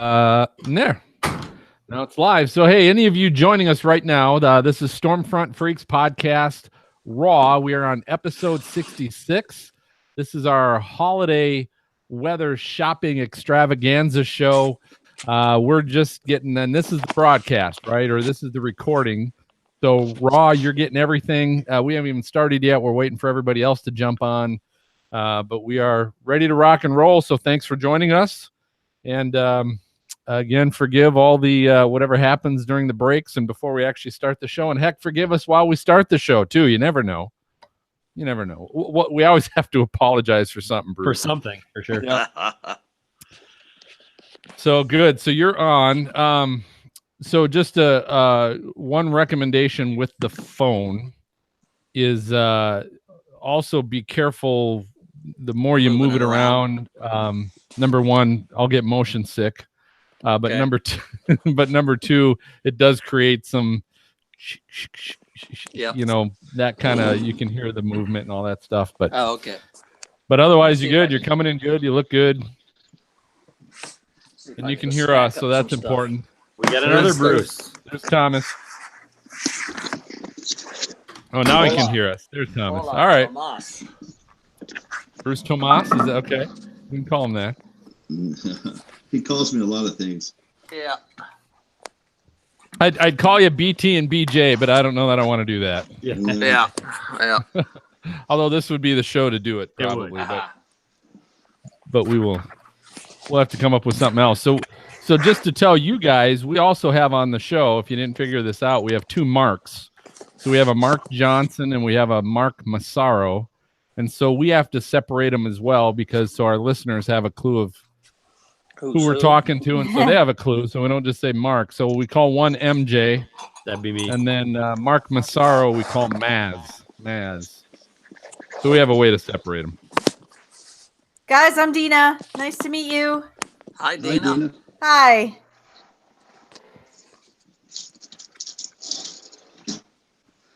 There. Now it's live. So, hey, any of you joining us right now, this is Stormfront Freaks Podcast Raw. We are on episode 66. This is our holiday weather shopping extravaganza show. We're just getting, and this is the broadcast, right? Or this is the recording. So, Raw, you're getting everything. We haven't even started yet. We're waiting for everybody else to jump on. But we are ready to rock and roll. So, thanks for joining us. And again, forgive all the whatever happens during the breaks and before we actually start the show. And heck, forgive us while we start the show, too. You never know. You never know. We always have to apologize for something, Bruce. For something, for sure. Yeah. So good. So you're on. So just one recommendation with the phone is also be careful. The more you move it around, number one, I'll get motion sick. But okay. number two, it does create some, yep. You know, that kind of, you can hear the movement and all that stuff. But okay. But otherwise, you're good. You're coming in good. You look good, and you can hear us, so that's important. We got another Bruce. There's Thomas. Oh, now he can hear us. There's Thomas. All right. Tomas. Bruce Tomas, is that okay? We can call him that. He calls me a lot of things. Yeah. I'd call you BT and BJ, but I don't know that I want to do that. Yeah. Although this would be the show to do it, probably. But we'll have to come up with something else. So just to tell you guys, we also have on the show, if you didn't figure this out, we have two Marks. So we have a Mark Johnson and we have a Mark Massaro. And so we have to separate them as well because so our listeners have a clue of who we're talking to, and so they have a clue. So we don't just say Mark. So we call one MJ. That'd be me. And then Mark Massaro we call Maz. So we have a way to separate them. Guys, I'm Dina. Nice to meet you. Hi, Dina. Hi.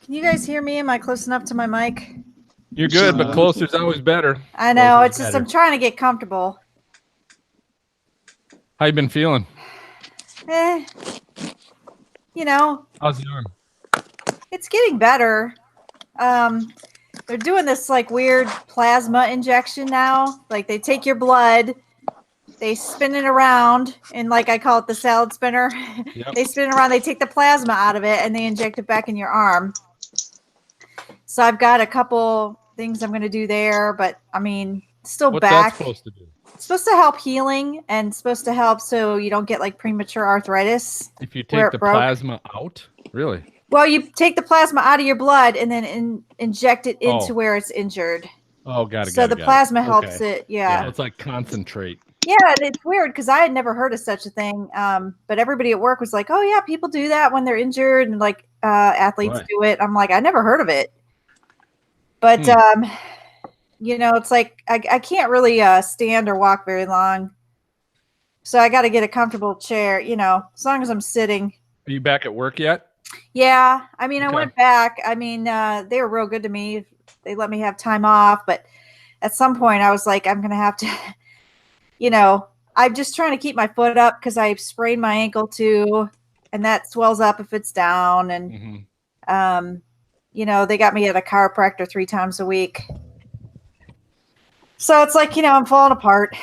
Can you guys hear me? Am I close enough to my mic? You're good, but closer's always better. I know. It's just I'm trying to get comfortable. How you been feeling? You know. How's the arm? It's getting better. They're doing this like weird plasma injection now. Like they take your blood, they spin it around, and like I call it the salad spinner. Yep. They spin it around, they take the plasma out of it, and they inject it back in your arm. So I've got a couple things I'm going to do there, but I mean, still What's back. What's that supposed to do? It's supposed to help healing and supposed to help so you don't get like premature arthritis. If you take the plasma out? Really? Well, you take the plasma out of your blood and then inject it into where it's injured. Oh, got it. So the plasma helps it. Yeah. So it's like concentrate. Yeah, and it's weird because I had never heard of such a thing. But everybody at work was like, "Oh yeah, people do that when they're injured, and like athletes do it." I'm like, I never heard of it. But you know, it's like I can't really stand or walk very long, so I got to get a comfortable chair. You know, as long as I'm sitting. Are you back at work yet? Yeah, I mean, I went back. I mean, they were real good to me. They let me have time off, but at some point, I was like, I'm gonna have to. You know, I'm just trying to keep my foot up because I sprained my ankle too, and that swells up if it's down. And you know, they got me at a chiropractor 3 times a week. So it's like, you know, I'm falling apart.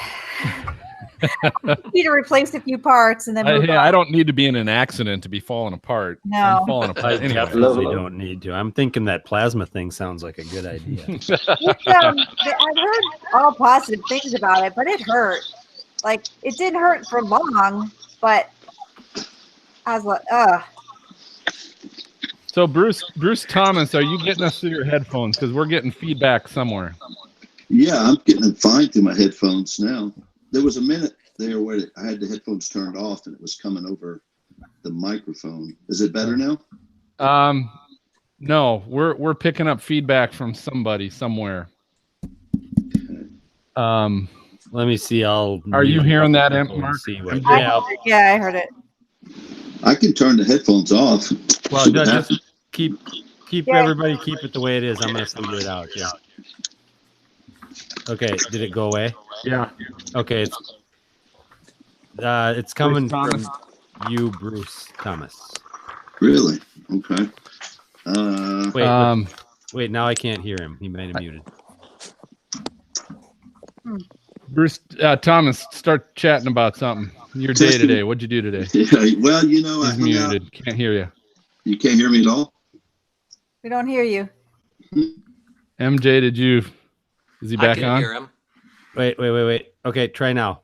I need to replace a few parts and then move on. I don't need to be in an accident to be falling apart. No. I'm falling apart. I definitely don't need to. I'm thinking that plasma thing sounds like a good idea. I've heard all positive things about it, but it hurt. Like, it didn't hurt for long, but I was like, So Bruce Thomas, are you getting us through your headphones? Because we're getting feedback somewhere. Yeah, I'm getting it fine through my headphones now. There was a minute there where I had the headphones turned off and it was coming over the microphone. Is it better now? No, we're picking up feedback from somebody somewhere. Let me see. Are you hearing that, Mark? Yeah, I heard it. I can turn the headphones off. Well, just keep everybody keep it the way it is. I'm gonna figure it out. Yeah. Okay. Did it go away? Yeah. Okay. It's coming Thomas. from you, Bruce Thomas. Really? Okay. Wait, now I can't hear him. He might have muted. Bruce Thomas, start chatting about something. Your day today. What'd you do today? Yeah, well, you know, He's muted. Can't hear you. You can't hear me at all? We don't hear you. MJ, is he I back can on? hear him. Wait. Okay, try now.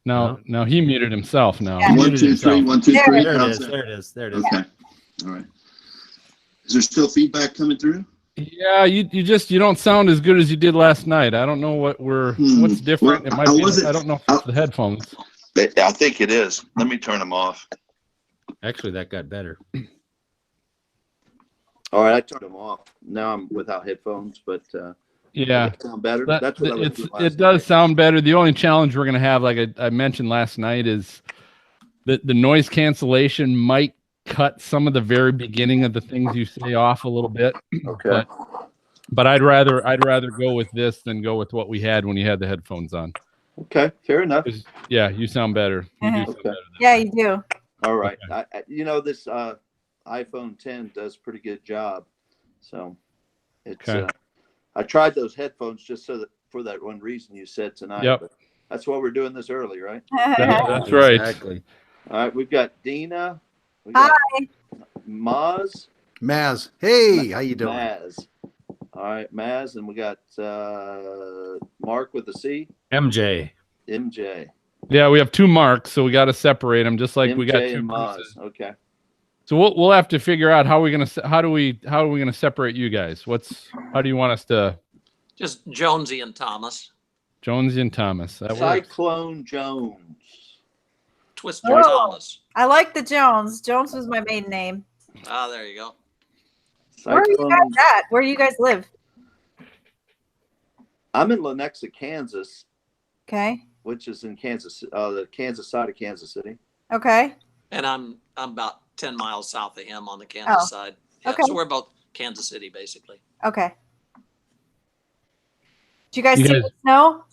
No, he muted himself now. Yeah. He 1, muted 2, himself. 3, 1, 2, There 3. There it How's is. that? There it is. Okay. All right. Is there still feedback coming through? Yeah, you don't sound as good as you did last night. I don't know what's different. Well, It might be. I don't know if it's the headphones. I think it is. Let me turn them off. Actually, that got better. All right, I turned them off. Now I'm without headphones, but Yeah, does it sound better. That's what I was doing last it does night. sound better. The only challenge we're gonna have, like I mentioned last night, is that the noise cancellation might cut some of the very beginning of the things you say off a little bit. Okay. But I'd rather go with this than go with what we had when you had the headphones on. Okay. Fair enough. 'Cause, yeah, you sound better. You do sound Okay. better. Yeah, you do. All right. Okay. This iPhone 10 does a pretty good job. So it's. Okay. I tried those headphones just for that one reason you said tonight. Yep. But that's why we're doing this early, right? That's right. Exactly. All right. We've got Dina. We got Maz. Maz, hey, how you doing? Maz. All right, Maz, and we got Mark with a C. MJ. MJ. Yeah, we have two Marks, so we got to separate them, just like MJ we got two and Maz. Bruces. Okay. So we'll have to figure out how are we gonna separate you guys? How do you want us to? Just Jonesy and Thomas. Jonesy and Thomas. That works. Cyclone Jones. Twister Oh. Thomas. I like the Jones. Jones was my maiden name. Ah, there you go. Where are you guys at? Where do you guys live? I'm in Lenexa, Kansas, Okay. which is in Kansas, the Kansas side of Kansas City. Okay. And I'm about 10 miles south of him on the Kansas side. Yeah, okay. So we're both Kansas City, basically. Okay. Did you guys see the snow?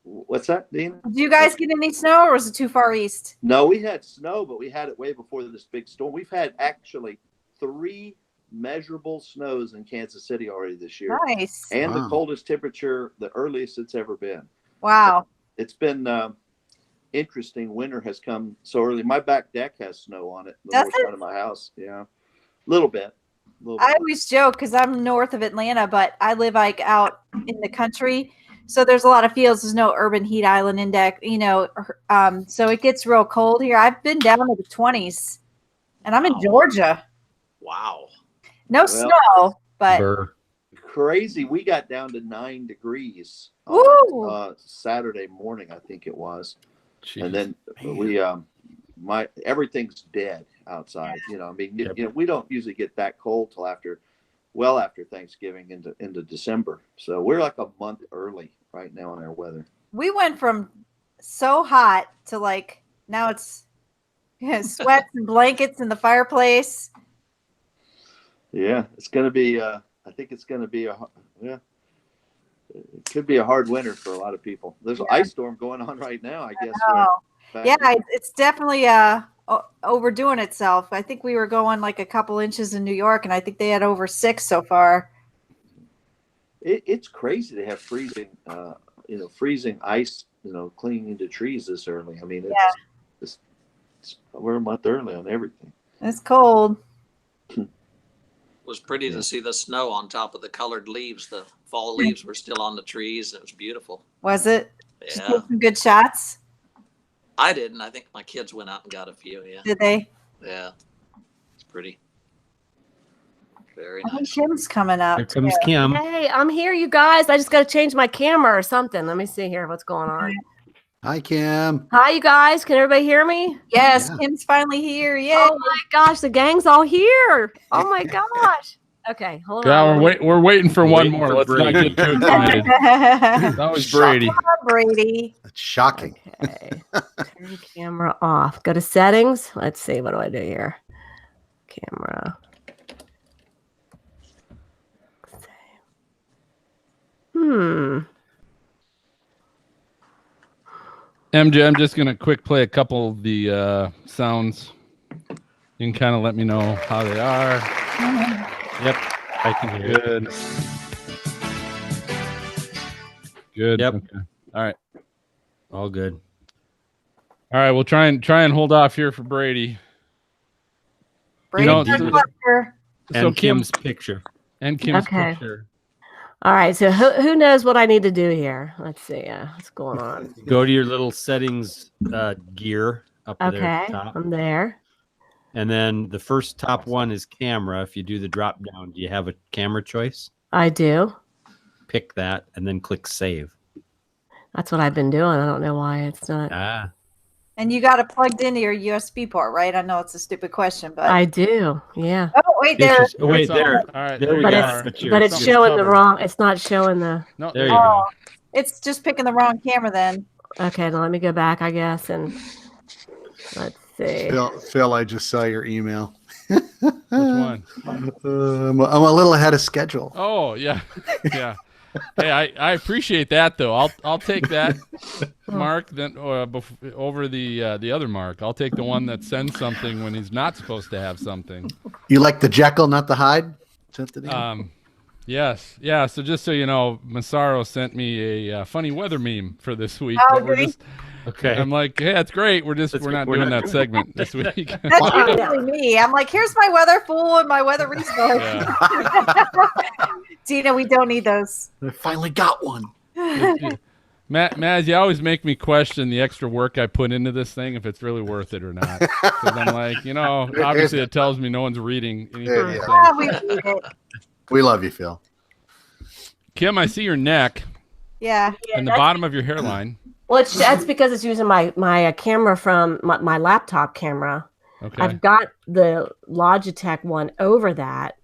What's that, Dean? Did you guys get any snow, or was it too far east? No, we had snow, but we had it way before this big storm. We've had actually 3 measurable snows in Kansas City already this year. Nice. And the Wow. coldest temperature, the earliest it's ever been. Wow. It's been interesting. Winter has come so early. My back deck has snow on it. The Does north it? side of my house. Yeah. A little bit. I always joke because I'm north of Atlanta, but I live like out in the country. So there's a lot of fields. There's no urban heat island index, so it gets real cold here. I've been down to the 20s, and I'm in Georgia. Wow. No snow, but Burr. Crazy. We got down to 9 degrees Woo! on Saturday morning, I think it was. Jeez. And then we everything's dead outside. We don't usually get that cold till after Thanksgiving into December. So we're like a month early right now on our weather. we went from so hot to like now it's sweats and blankets in the fireplace. Yeah, it's going to be. I think it's going to be it could be a hard winter for a lot of people. There's an ice storm going on right now, I guess. Yeah, it's definitely overdoing itself. I think we were going like a couple inches in New York, and I think they had over 6 so far. It's crazy to have freezing ice, clinging into trees this early. I mean, we're a month early on everything. It's cold. It was pretty to see the snow on top of the colored leaves. The fall leaves were still on the trees. It was beautiful. Was it? Did you Yeah. take some good shots? I didn't. I think my kids went out and got a few. Yeah. Did they? Yeah. It's pretty. Very I think nice. Kim's coming up. Here comes Kim. Hey, I'm here, you guys. I just got to change my camera or something. Let me see here what's going on. Hi, Kim. Hi, you guys. Can everybody hear me? Yes, Yeah. Kim's finally here. Yay. Oh my gosh, the gang's all here. Oh my gosh. Okay, hold Yeah, on. we're waiting for one Waiting more. for Let's not Brady. get too excited. That was Brady. Brady. That's shocking. Okay. Turn camera off. Go to settings. Let's see. What do I do here? Camera. MJ, I'm just gonna quick play a couple of the sounds. You can kind of let me know how they are. Yep, I can hear it. Good. Good. Yep. Okay. All right. All good. All right. We'll try and hold off here for Brady. Brady know, Clarker. So And Kim's picture. and Kim's Okay. picture. All right. So who knows what I need to do here? Let's see. What's going on? Go to your little settings gear up there Okay. at the top. I'm there. And then the first top one is camera. If you do the drop down, do you have a camera choice? I do. Pick that and then click save. That's what I've been doing. I don't know why it's not. Ah, And you got it plugged into your USB port, right? I know it's a stupid question, but I do. Yeah. oh wait, there. oh, wait, That's all. there. All right. There we But go. are. But it's something's showing the covered. wrong. It's not showing the. No, There you Oh, go. it's just picking the wrong camera then. Okay. Now let me go back, I guess, and let's see. Phil, I just saw your email. Which one? I'm a little ahead of schedule. Oh yeah, yeah. Hey, I appreciate that though. I'll take that mark then over the other mark. I'll take the one that sends something when he's not supposed to have something. You like the Jekyll, not the Hyde? Is that the name? Yes, yeah. So just so you know, Massaro sent me a funny weather meme for this week. Oh, but we're did he? just, Okay. I'm like, hey, that's great. We're not doing that segment this week. That's usually me. I'm like, here's my weather fool and my weather resource. Yeah. Tina, we don't need those. I finally got one. Maz, you always make me question the extra work I put into this thing if it's really worth it or not. Because I'm like, obviously it tells me no one's reading anything. Yeah, I yeah. say. Ah, we need it. We love you, Phil. Kim, I see your neck Yeah. and the bottom of your hairline. Well, that's because it's using my camera from my laptop camera. Okay. I've got the Logitech one over that,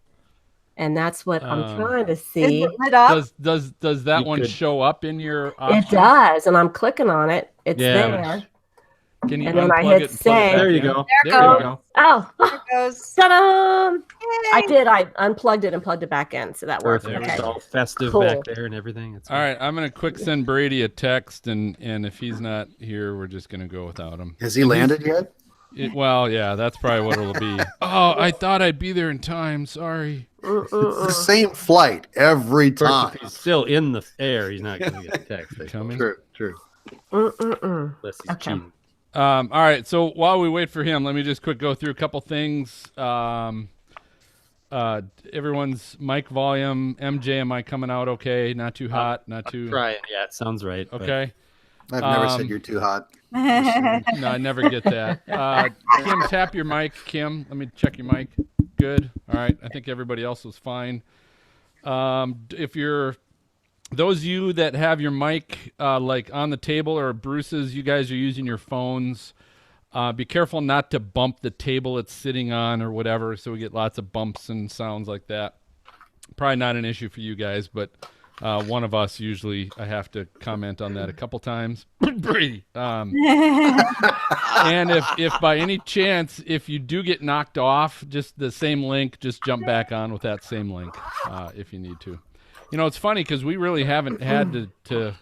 and that's what I'm Oh. trying to Is see. it lit up? Does that You one could- show up in your It options? does, and I'm clicking on it. It's Yeah, there. Can you And then I unplug hit it and plug it save. back There you in? go. There There you goes. go. Oh, There goes. ta-da! Yay. I did. I unplugged it and plugged it back in, so that worked. Perfect. Okay. It's all festive Cool. back there and everything. It's All right, I'm gonna quick send Brady a text, and if he's not here, we're just gonna go without him. Has he landed yet? Well, yeah, that's probably what it'll be. Oh, I thought I'd be there in time. Sorry. It's the same flight every Of course, time. if he's still in the air, he's not going to get a text. I suppose, Coming. True. unless he's Okay. cheating. All right. So while we wait for him, let me just quick go through a couple things. Everyone's mic volume. MJ, am I coming out okay? Not too hot. Not too. Try it. Yeah, it sounds right. but- Okay. I've never said you're too hot. No, I never get that. Kim, tap your mic. Kim, let me check your mic. Good. All right. I think everybody else was fine. If you're those of you that have your mic like on the table or Bruce's, you guys are using your phones. Be careful not to bump the table it's sitting on or whatever, so we get lots of bumps and sounds like that. Probably not an issue for you guys, but one of us usually I have to comment on that a couple times. Brady. And if by any chance, if you do get knocked off, just the same link, just jump back on with that same link if you need to. It's funny because we really haven't had to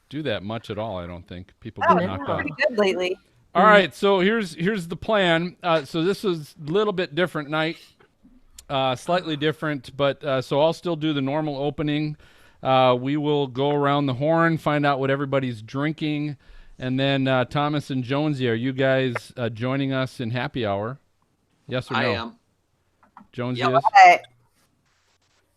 do that much at all, I don't think. People Oh, get it's knocked been off. pretty good lately. All right, so here's the plan. So this is a little bit different night, slightly different, but so I'll still do the normal opening. We will go around the horn, find out what everybody's drinking, and then Thomas and Jonesy, are you guys joining us in happy hour? Yes or no? I am. Jonesy Yep. is. All right.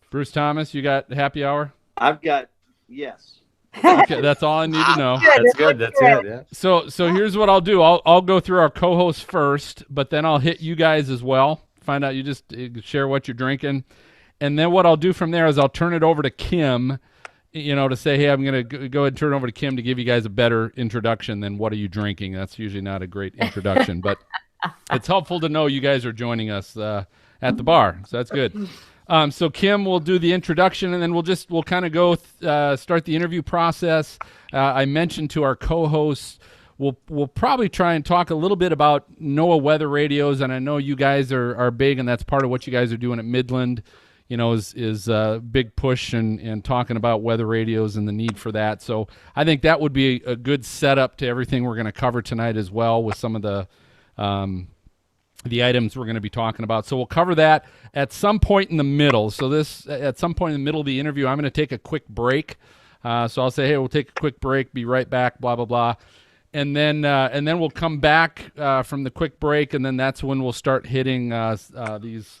Bruce Thomas, you got happy hour? I've got yes. Okay, that's all I need to know. Good. That's good. That's good. Yeah. So here's what I'll do. I'll go through our co-hosts first, but then I'll hit you guys as well. Find out, you just share what you're drinking. And then what I'll do from there is I'll turn it over to Kim, to say, hey, I'm going to go ahead and turn it over to Kim to give you guys a better introduction than what are you drinking. That's usually not a great introduction, but it's helpful to know you guys are joining us at the bar. So that's good. So Kim will do the introduction, and then we'll kind of go start the interview process. I mentioned to our co-hosts, we'll probably try and talk a little bit about Noaa weather radios, and I know you guys are big, and that's part of what you guys are doing at Midland. is a big push and talking about weather radios and the need for that. So I think that would be a good setup to everything we're going to cover tonight as well, with some of the items we're going to be talking about. So we'll cover that at some point in the middle. So at some point in the middle of the interview, I'm going to take a quick break. So I'll say, hey, we'll take a quick break, be right back, blah, blah, blah. And then we'll come back from the quick break, and then that's when we'll start hitting these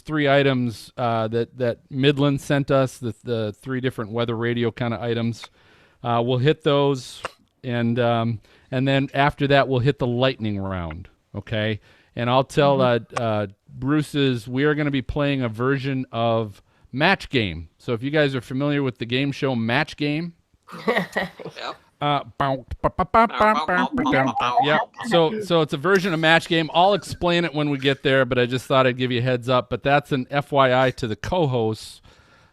3 items that Midland sent us, the 3 different weather radio kind of items. We'll hit those, and then after that we'll hit the lightning round, okay? And I'll tell Bruce's we are going to be playing a version of Match Game. So if you guys are familiar with the game show Match Game, Yep. yeah. So it's a version of Match Game. I'll explain it when we get there, but I just thought I'd give you a heads up. But that's an FYI to the co-hosts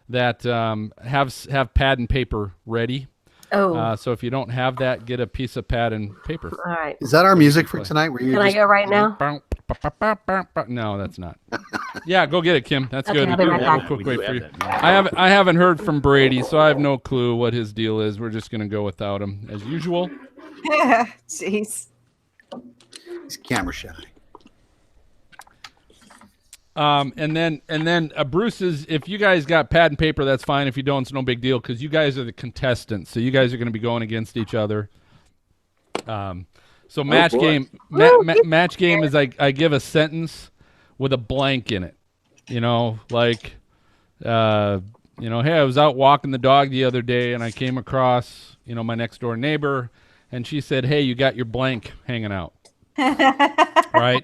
that have pad and paper ready. Oh. So if you don't have that, get a piece of pad and paper. All right. Is that our music for tonight? Can I go right now? No, that's not. Yeah, go get it, Kim. That's Okay, good. I'll be right back. Quick wait for you. I haven't heard from Brady, so I have no clue what his deal is. We're just gonna go without him as usual. Jeez. He's camera shy. And then Bruce's, if you guys got pad and paper, that's fine. If you don't, it's no big deal, because you guys are the contestants, so you guys are going to be going against each other. So match game is I give a sentence with a blank in it. Hey, I was out walking the dog the other day, and I came across my next door neighbor, and she said, hey, you got your blank hanging out. Right?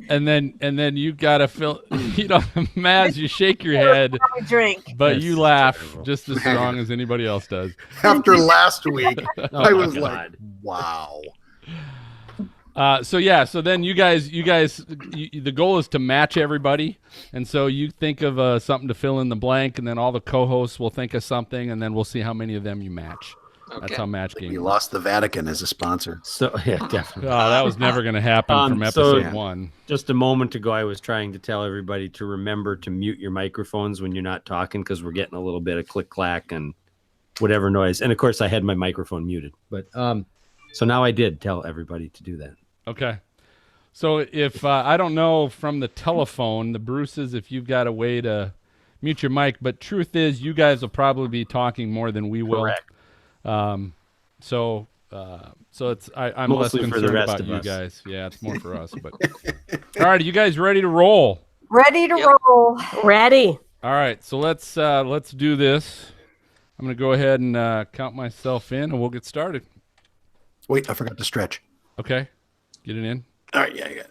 And then you gotta fill. Maz, you shake your head, but you laugh just as strong as anybody else does. After last week, I was like, "Wow." So then you guys, the goal is to match everybody, and so you think of something to fill in the blank, and then all the co-hosts will think of something, and then we'll see how many of them you match. Okay. That's how match game. We lost the Vatican as a sponsor. So yeah, definitely. Oh, that was never going to happen from episode 1. Just a moment ago, I was trying to tell everybody to remember to mute your microphones when you're not talking, because we're getting a little bit of click clack and whatever noise. And of course, I had my microphone muted. But so now I did tell everybody to do that. Okay. So if I don't know from the telephone, the Bruces, if you've got a way to mute your mic, but truth is, you guys will probably be talking more than we will. Correct. So it's I'm mostly less for the concerned rest about of you us. guess. Yeah, it's more for us. But all right, are you guys ready to roll? Ready to roll. Ready. All right, so let's do this. I'm gonna go ahead and count myself in, and we'll get started. Wait, I forgot to stretch. Okay, get it in. All right, yeah.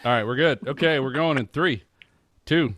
All right, we're good. Okay, we're going in 3, 2.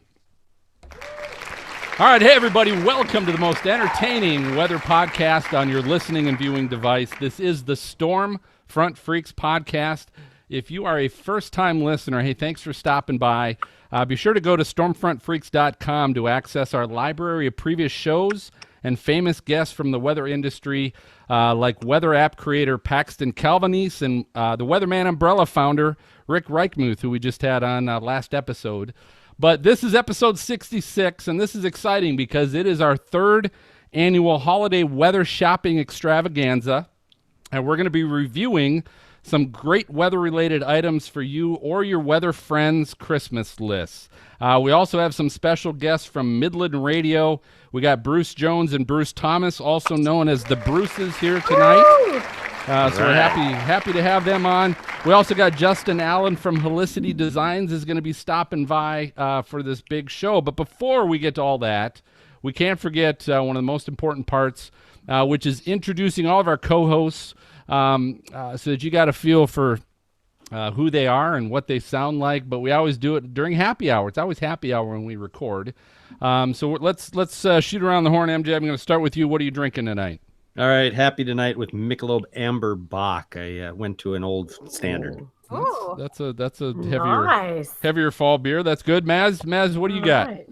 All right, hey everybody, welcome to the most entertaining weather podcast on your listening and viewing device. This is the Storm Front Freaks podcast. If you are a first-time listener, hey, thanks for stopping by. Be sure to go to stormfrontfreaks.com to access our library of previous shows and famous guests from the weather industry, like weather app creator Paxton Calvanese and the Weatherman Umbrella founder Rick Reichmuth, who we just had on last episode. But this is episode 66, and this is exciting because it is our 3rd annual holiday weather shopping extravaganza, and we're going to be reviewing some great weather-related items for you or your weather friends' Christmas lists. We also have some special guests from Midland Radio. We got Bruce Jones and Bruce Thomas, also known as the Bruces, here tonight. So we're happy to have them on. We also got Justin Allen from Helicity Designs is going to be stopping by for this big show. But before we get to all that, we can't forget one of the most important parts, which is introducing all of our co-hosts so that you got a feel for who they are and what they sound like. But we always do it during happy hour. It's always happy hour when we record. So let's shoot around the horn, MJ. I'm going to start with you. What are you drinking tonight? All right, happy tonight with Michelob Amber Bock. I went to an old standard. That's a Nice. heavier fall beer. That's good. Maz, what do you got? Right.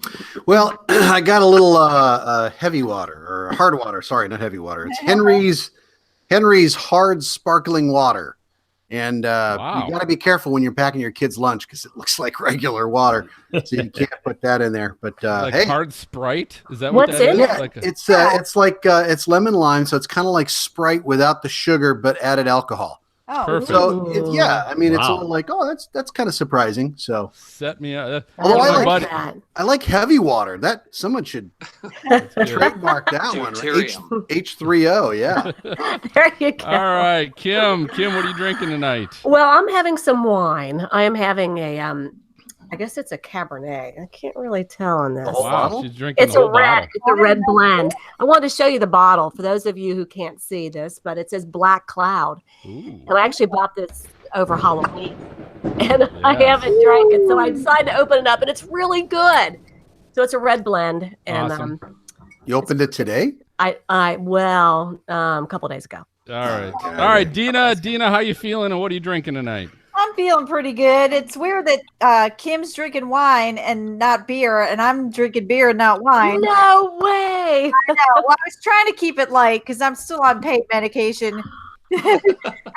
Well, I got a little heavy water or hard water. Sorry, not heavy water. It's Henry's hard sparkling water. And Wow. you got to be careful when you're packing your kids' lunch because it looks like regular water, so you can't put that in there. But Like hey, hard Sprite? Is that What's what that in is? it? Like a, it's like it's lemon lime, so it's kind of like Sprite without the sugar but added alcohol. Oh, Perfect. So yeah, I mean, it's a Wow. little like, oh, that's kind of surprising. So set me up. Although One I of my like buddy- that. I like heavy water. That someone should That's good. trademark that one. Right? Deuterium. H3O, yeah. There you go. All right, Kim. Kim, what are you drinking tonight? Well, I'm having some wine. I am having a I guess it's a Cabernet. I can't really tell on this. whole Wow, bottle? she's drinking It's the a whole red. bottle. It's a red blend. I wanted to show you the bottle for those of you who can't see this, but it says Black Cloud, Ooh. and I actually bought this over Halloween, and I Yes. haven't drank it, so I decided to open it up, and it's really good. So it's a red blend, and Awesome. You opened it today? a couple days ago. All right. All right, Dina. Dina, how you feeling and what are you drinking tonight? I'm feeling pretty good. It's weird that Kim's drinking wine and not beer, and I'm drinking beer and not wine. No way! Well, I was trying to keep it light because I'm still on pain medication. I Can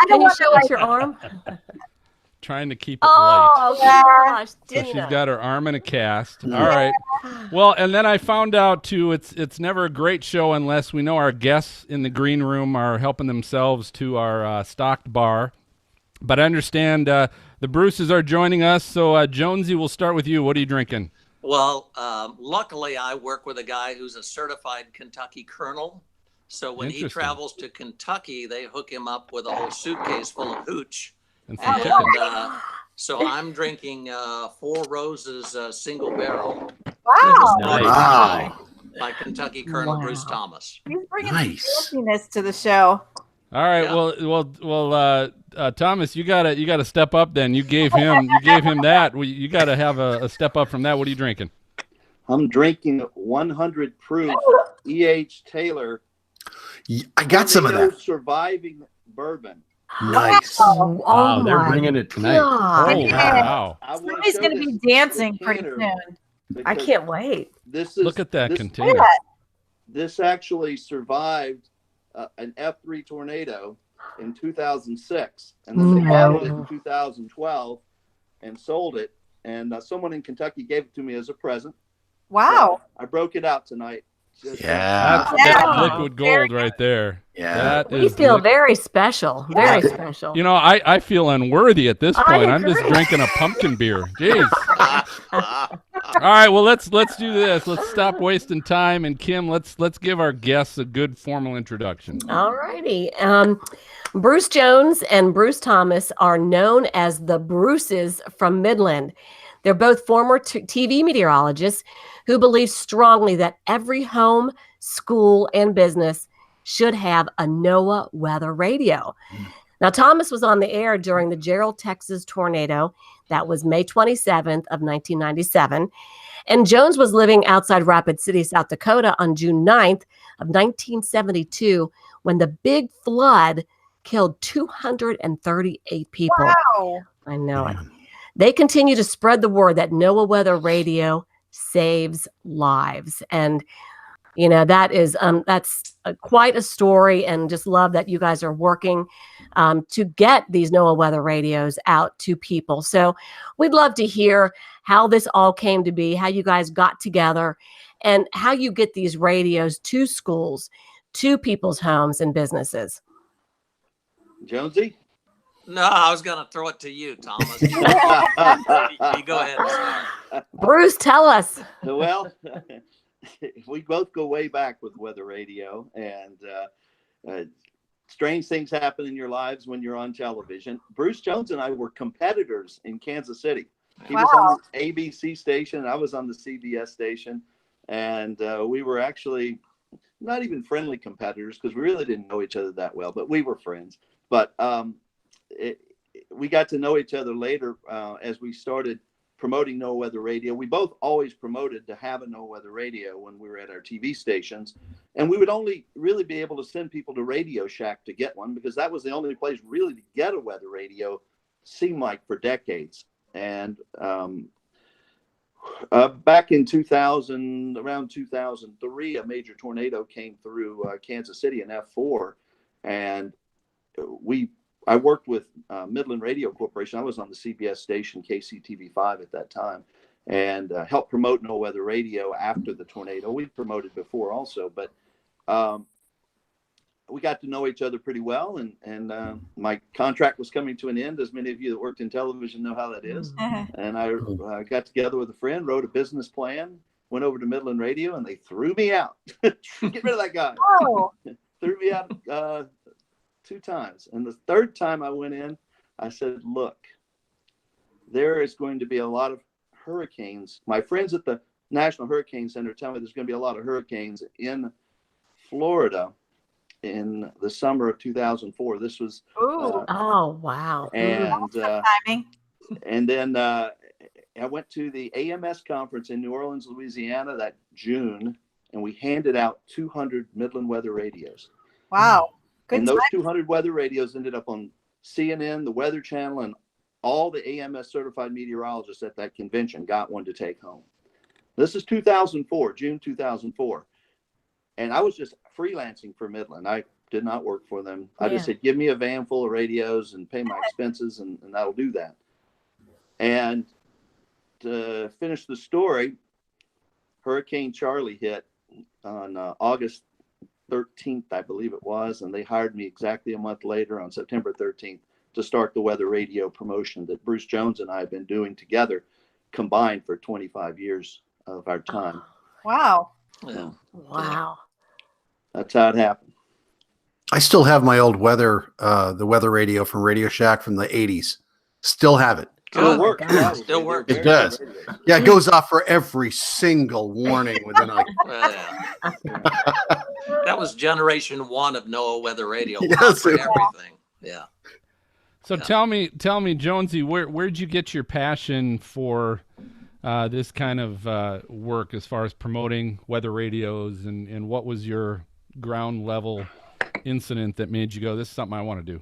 don't you want show to us your arm? Trying to keep it light. Oh Yeah. gosh, So she's Dina. got her arm in a cast. Yeah. All right. Well, and then I found out too, it's never a great show unless we know our guests in the green room are helping themselves to our stocked bar. But I understand the Bruces are joining us. So Jonesy, we'll start with you. What are you drinking? Well, luckily, I work with a guy who's a certified Kentucky colonel. So when he Interesting. travels to Kentucky, they hook him up with a whole suitcase full of hooch. And some And chicken. so I'm drinking Four Roses single barrel Wow, Nice. Wow. by Kentucky Colonel Wow. Bruce Thomas. he's bringing Nice. some fanciness to the show. All right. Yeah. Well. Thomas, you gotta step up. Then you gave him that. You gotta have a step up from that. What are you drinking? I'm drinking 100 proof E.H. Taylor. I got some of that. Surviving bourbon. Nice. Oh, Wow, they're my bringing it tonight. God. Oh Yeah. wow! I wanna Somebody's show going to be this dancing pretty container soon. I because can't wait. This is Look at that this, container. This actually survived an F3 tornado in 2006, and then they No. bottled it in 2012 and sold it. And someone in Kentucky gave it to me as a present. Wow. So I broke it out tonight. Yeah. That's Yeah. liquid gold right there. Yeah. That We is feel liquid- very special. Very special. You know, I feel unworthy at this I point. I'm just agree. drinking a pumpkin beer. Jeez. All right, well let's do this. Let's stop wasting time. And Kim, let's give our guests a good formal introduction. All righty. Bruce Jones and Bruce Thomas are known as the Bruces from Midland. They're both former TV meteorologists who believe strongly that every home, school, and business should have a Noaa weather radio. Now, Thomas was on the air during the Gerald, Texas tornado. That was May 27th of 1997. And Jones was living outside Rapid City, South Dakota on June 9th of 1972 when the big flood killed 238 people. Wow. I know it. They continue to spread the word that Noaa weather radio saves lives. And, you know, that is, that's quite a story, and just love that you guys are working to get these Noaa weather radios out to people. So we'd love to hear how this all came to be, how you guys got together, and how you get these radios to schools, to people's homes and businesses. Jonesy? No, I was going to throw it to you, Thomas. You go ahead and start. Bruce, tell us. Well, we both go way back with weather radio, and strange things happen in your lives when you're on television. Bruce Jones and I were competitors in Kansas City. He was on the ABC station, and I was on the CBS station, and we were actually not even friendly competitors because we really didn't know each other that well, but we were friends. But we got to know each other later as we started promoting Noaa Weather Radio. We both always promoted to have a Noaa Weather Radio when we were at our TV stations. And we would only really be able to send people to Radio Shack to get one because that was the only place really to get a weather radio, seemed like, for decades. And back in 2000, around 2003, a major tornado came through Kansas City in F4. And we I worked with Midland Radio Corporation. I was on the CBS station KCTV5 at that time, and helped promote No Weather Radio after the tornado. We promoted before also, but we got to know each other pretty well, and my contract was coming to an end, as many of you that worked in television know how that is. And I got together with a friend, wrote a business plan, went over to Midland Radio, and they threw me out. Get rid of that guy. Oh. Threw me out 2 times. And the third time I went in, I said, look, there is going to be a lot of hurricanes. My friends at the National Hurricane Center tell me there's going to be a lot of hurricanes in Florida in the summer of 2004. This was oh wow. And Timing. and then I went to the AMS conference in New Orleans, Louisiana that June, and we handed out 200 Midland weather radios. Wow. Good And those time. 200 weather radios ended up on CNN, the Weather Channel, and all the AMS certified meteorologists at that convention got one to take home. This is 2004, June 2004. And I was just freelancing for Midland. I did not work for them. I just said, give me a van full of radios and pay my expenses, and that'll do that. And to finish the story, Hurricane Charlie hit on August 13th, I believe it was. And they hired me exactly a month later on September 13th to start the weather radio promotion that Bruce Jones and I have been doing together combined for 25 years of our time. Wow. Yeah. Wow. That's how it happened. I still have my old the weather radio from Radio Shack from the 80s. Still have it. Still works. God. Yeah, Still works. It does. Yeah, it goes off for every single warning within like. That was generation 1 of Noaa Weather Radio. Yes, For it everything. Yeah. So tell me, Jonesy, where'd you get your passion for this kind of work as far as promoting weather radios, and what was your ground level incident that made you go, this is something I want to do?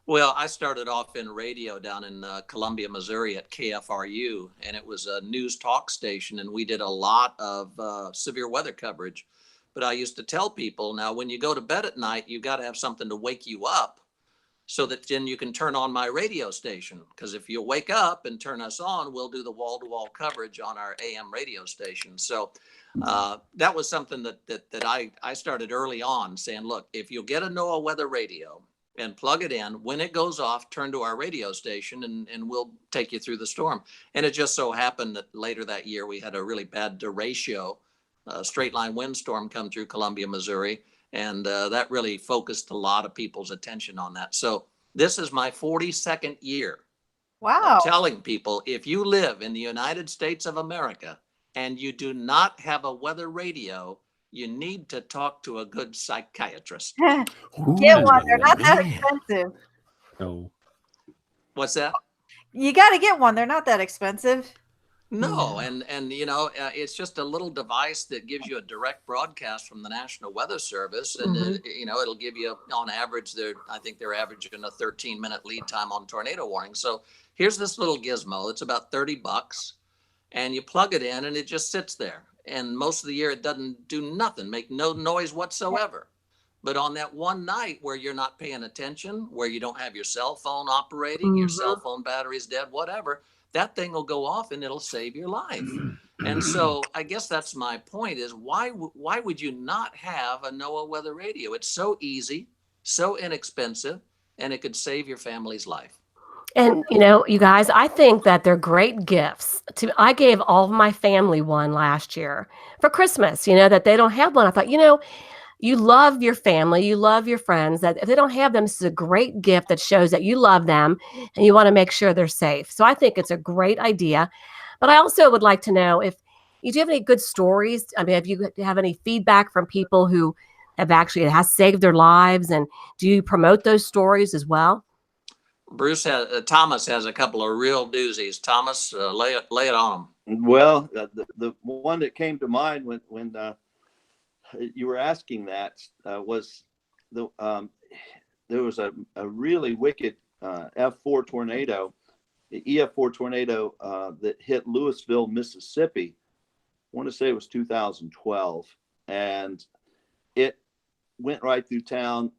Well, I started off in radio down in Columbia, Missouri at KFRU, and it was a news talk station, and we did a lot of severe weather coverage. But I used to tell people, now when you go to bed at night, you got to have something to wake you up so that then you can turn on my radio station. Because if you wake up and turn us on, we'll do the wall-to-wall coverage on our AM radio station. So that was something that I started early on, saying, look, if you'll get a Noaa weather radio and plug it in, when it goes off, turn to our radio station and we'll take you through the storm. And it just so happened that later that year, we had a really bad derecho, straight line windstorm come through Columbia, Missouri. And that really focused a lot of people's attention on that. So this is my 42nd year Wow. of telling people, if you live in the United States of America and you do not have a weather radio, you need to talk to a good psychiatrist. Get one. They're not that expensive. No. What's that? You got to get one. They're not that expensive. No, and you know, it's just a little device that gives you a direct broadcast from the National Weather Service, and you know, it'll give you on average, I think they're averaging a 13-minute lead time on tornado warnings. So here's this little gizmo. It's about $30, and you plug it in, and it just sits there. And most of the year, it doesn't do nothing, make no noise whatsoever. But on that one night where you're not paying attention, where you don't have your cell phone operating, your cell phone battery's dead, whatever, that thing will go off and it'll save your life. And so I guess that's my point, is why would you not have a Noaa weather radio? It's so easy, so inexpensive, and it could save your family's life. And, you know, you guys, I think that they're great gifts. I gave all of my family one last year for Christmas, you know, that they don't have one. I thought, you know, you love your family, you love your friends, that if they don't have them, this is a great gift that shows that you love them and you want to make sure they're safe. So I think it's a great idea. But I also would like to know if you do have any good stories. I mean, if you have any feedback from people who have actually has saved their lives, and do you promote those stories as well? Thomas has a couple of real doozies. Thomas, lay it on him. Well, the one that came to mind when you were asking that was there was a really wicked F4 tornado, the EF4 tornado that hit Louisville, Mississippi. I want to say it was 2012, and it went right through town.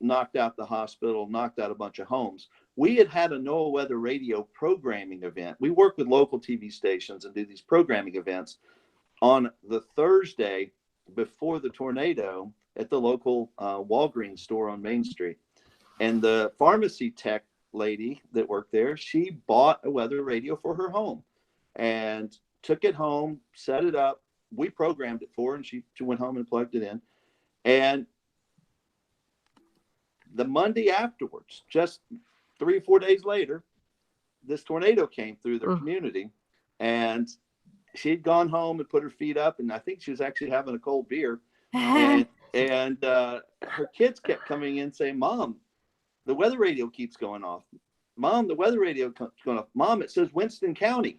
knocked out the hospital, knocked out a bunch of homes. We had a NOAA Weather Radio programming event. We work with local TV stations and do these programming events on the Thursday before the tornado at the local Walgreens store on Main Street. And the pharmacy tech lady that worked there, she bought a weather radio for her home and took it home, set it up. We programmed it for her, and she went home and plugged it in. And the Monday afterwards, just 3 or 4 days later, this tornado came through their community, and she'd gone home and put her feet up, and I think she was actually having a cold beer. And her kids kept coming in saying, "Mom, the weather radio keeps going off. Mom, the weather radio keeps going off. Mom, it says Winston County."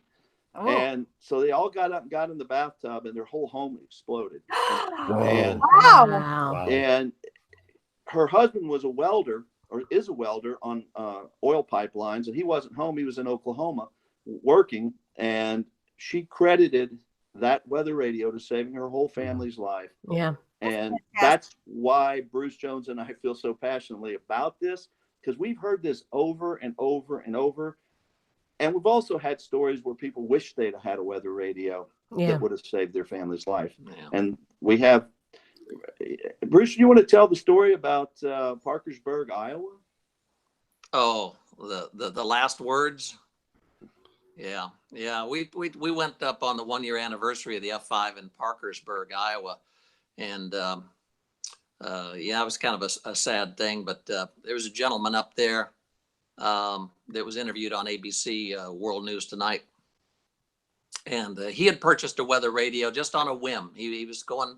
Oh. And so they all got up and got in the bathtub, and their whole home exploded. And, Wow. And her husband was a welder, or is a welder on oil pipelines, and he wasn't home. He was in Oklahoma working, and she credited that weather radio to saving her whole family's life. Yeah. And that's why Bruce Jones and I feel so passionately about this, because we've heard this over and over and over. And we've also had stories where people wish they'd have had a weather radio that would have saved their family's life. Yeah. And we have, Bruce, you want to tell the story about Parkersburg, Iowa? Oh, the last words. Yeah. We went up on the 1-year anniversary of the F5 in Parkersburg, Iowa, and it was kind of a sad thing. But there was a gentleman up there that was interviewed on ABC World News Tonight, and he had purchased a weather radio just on a whim. He was going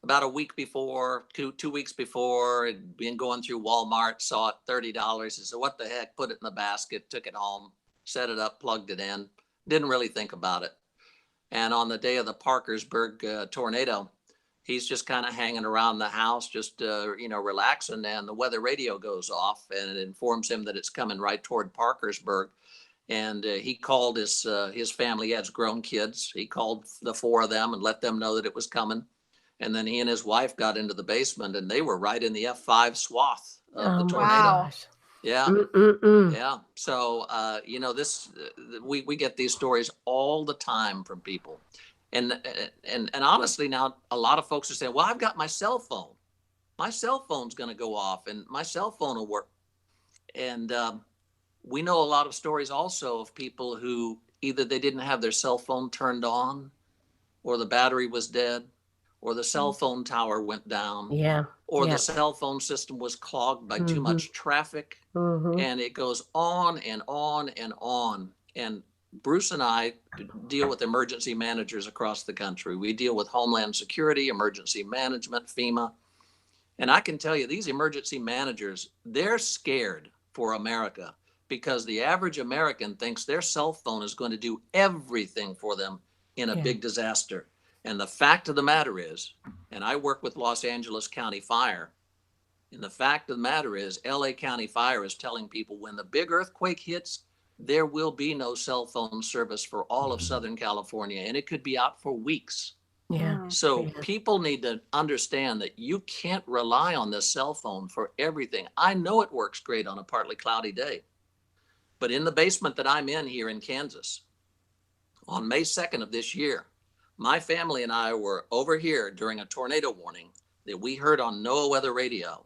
about a week before, 2 weeks before, had been going through Walmart, saw it $30. He said, "What the heck?" Put it in the basket, took it home, set it up, plugged it in, didn't really think about it. And on the day of the Parkersburg tornado, he's just kind of hanging around the house, just, relaxing. And the weather radio goes off, and it informs him that it's coming right toward Parkersburg. And he called his family. He has grown kids. He called the 4 of them and let them know that it was coming. And then he and his wife got into the basement, and they were right in the F5 swath of the tornado. Wow. Yeah. Yeah. So, we get these stories all the time from people. And honestly, now a lot of folks are saying, "Well, I've got my cell phone. My cell phone's going to go off, and my cell phone will work." And we know a lot of stories also of people who either they didn't have their cell phone turned on, or the battery was dead, or the cell phone tower went down, or the cell phone system was clogged by too much traffic, and it goes on and on and on. And Bruce and I deal with emergency managers across the country. We deal with Homeland Security, emergency management, FEMA. And I can tell you, these emergency managers, they're scared for America, because the average American thinks their cell phone is going to do everything for them in a big disaster. And the fact of the matter is, and I work with Los Angeles County Fire, and the fact of the matter is, LA County Fire is telling people when the big earthquake hits, there will be no cell phone service for all of Southern California, and it could be out for weeks. Yeah. So people need to understand that you can't rely on this cell phone for everything. I know it works great on a partly cloudy day, but in the basement that I'm in here in Kansas, on May 2nd of this year, my family and I were over here during a tornado warning that we heard on NOAA Weather Radio.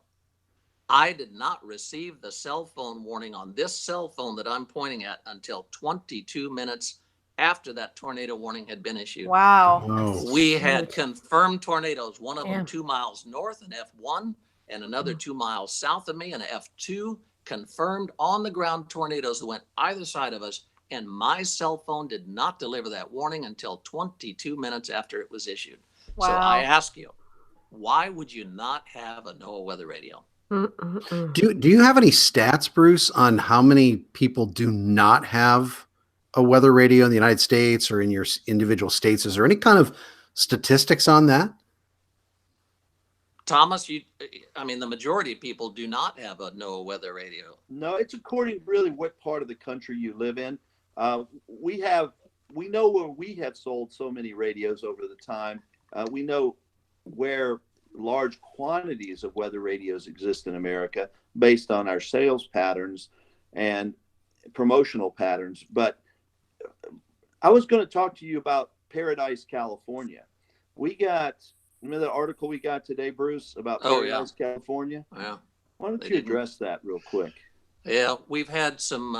I did not receive the cell phone warning on this cell phone that I'm pointing at until 22 minutes after that tornado warning had been issued. Wow. We had confirmed tornadoes, one of them 2 miles north, an F1, and another 2 miles south of me, an F2, confirmed on the ground tornadoes that went either side of us. And my cell phone did not deliver that warning until 22 minutes after it was issued. Wow. So I ask you, why would you not have a NOAA weather radio? Do you have any stats, Bruce, on how many people do not have a weather radio in the United States or in your individual states? Is there any kind of statistics on that? Thomas, the majority of people do not have a NOAA weather radio. No, it's according really what part of the country you live in. We know where we have sold so many radios over the time. We know where large quantities of weather radios exist in America. based on our sales patterns and promotional patterns. But I was going to talk to you about Paradise, California. Remember the article we got today, Bruce, about Paradise, California? Yeah. Why don't you address that real quick? Yeah, we've had some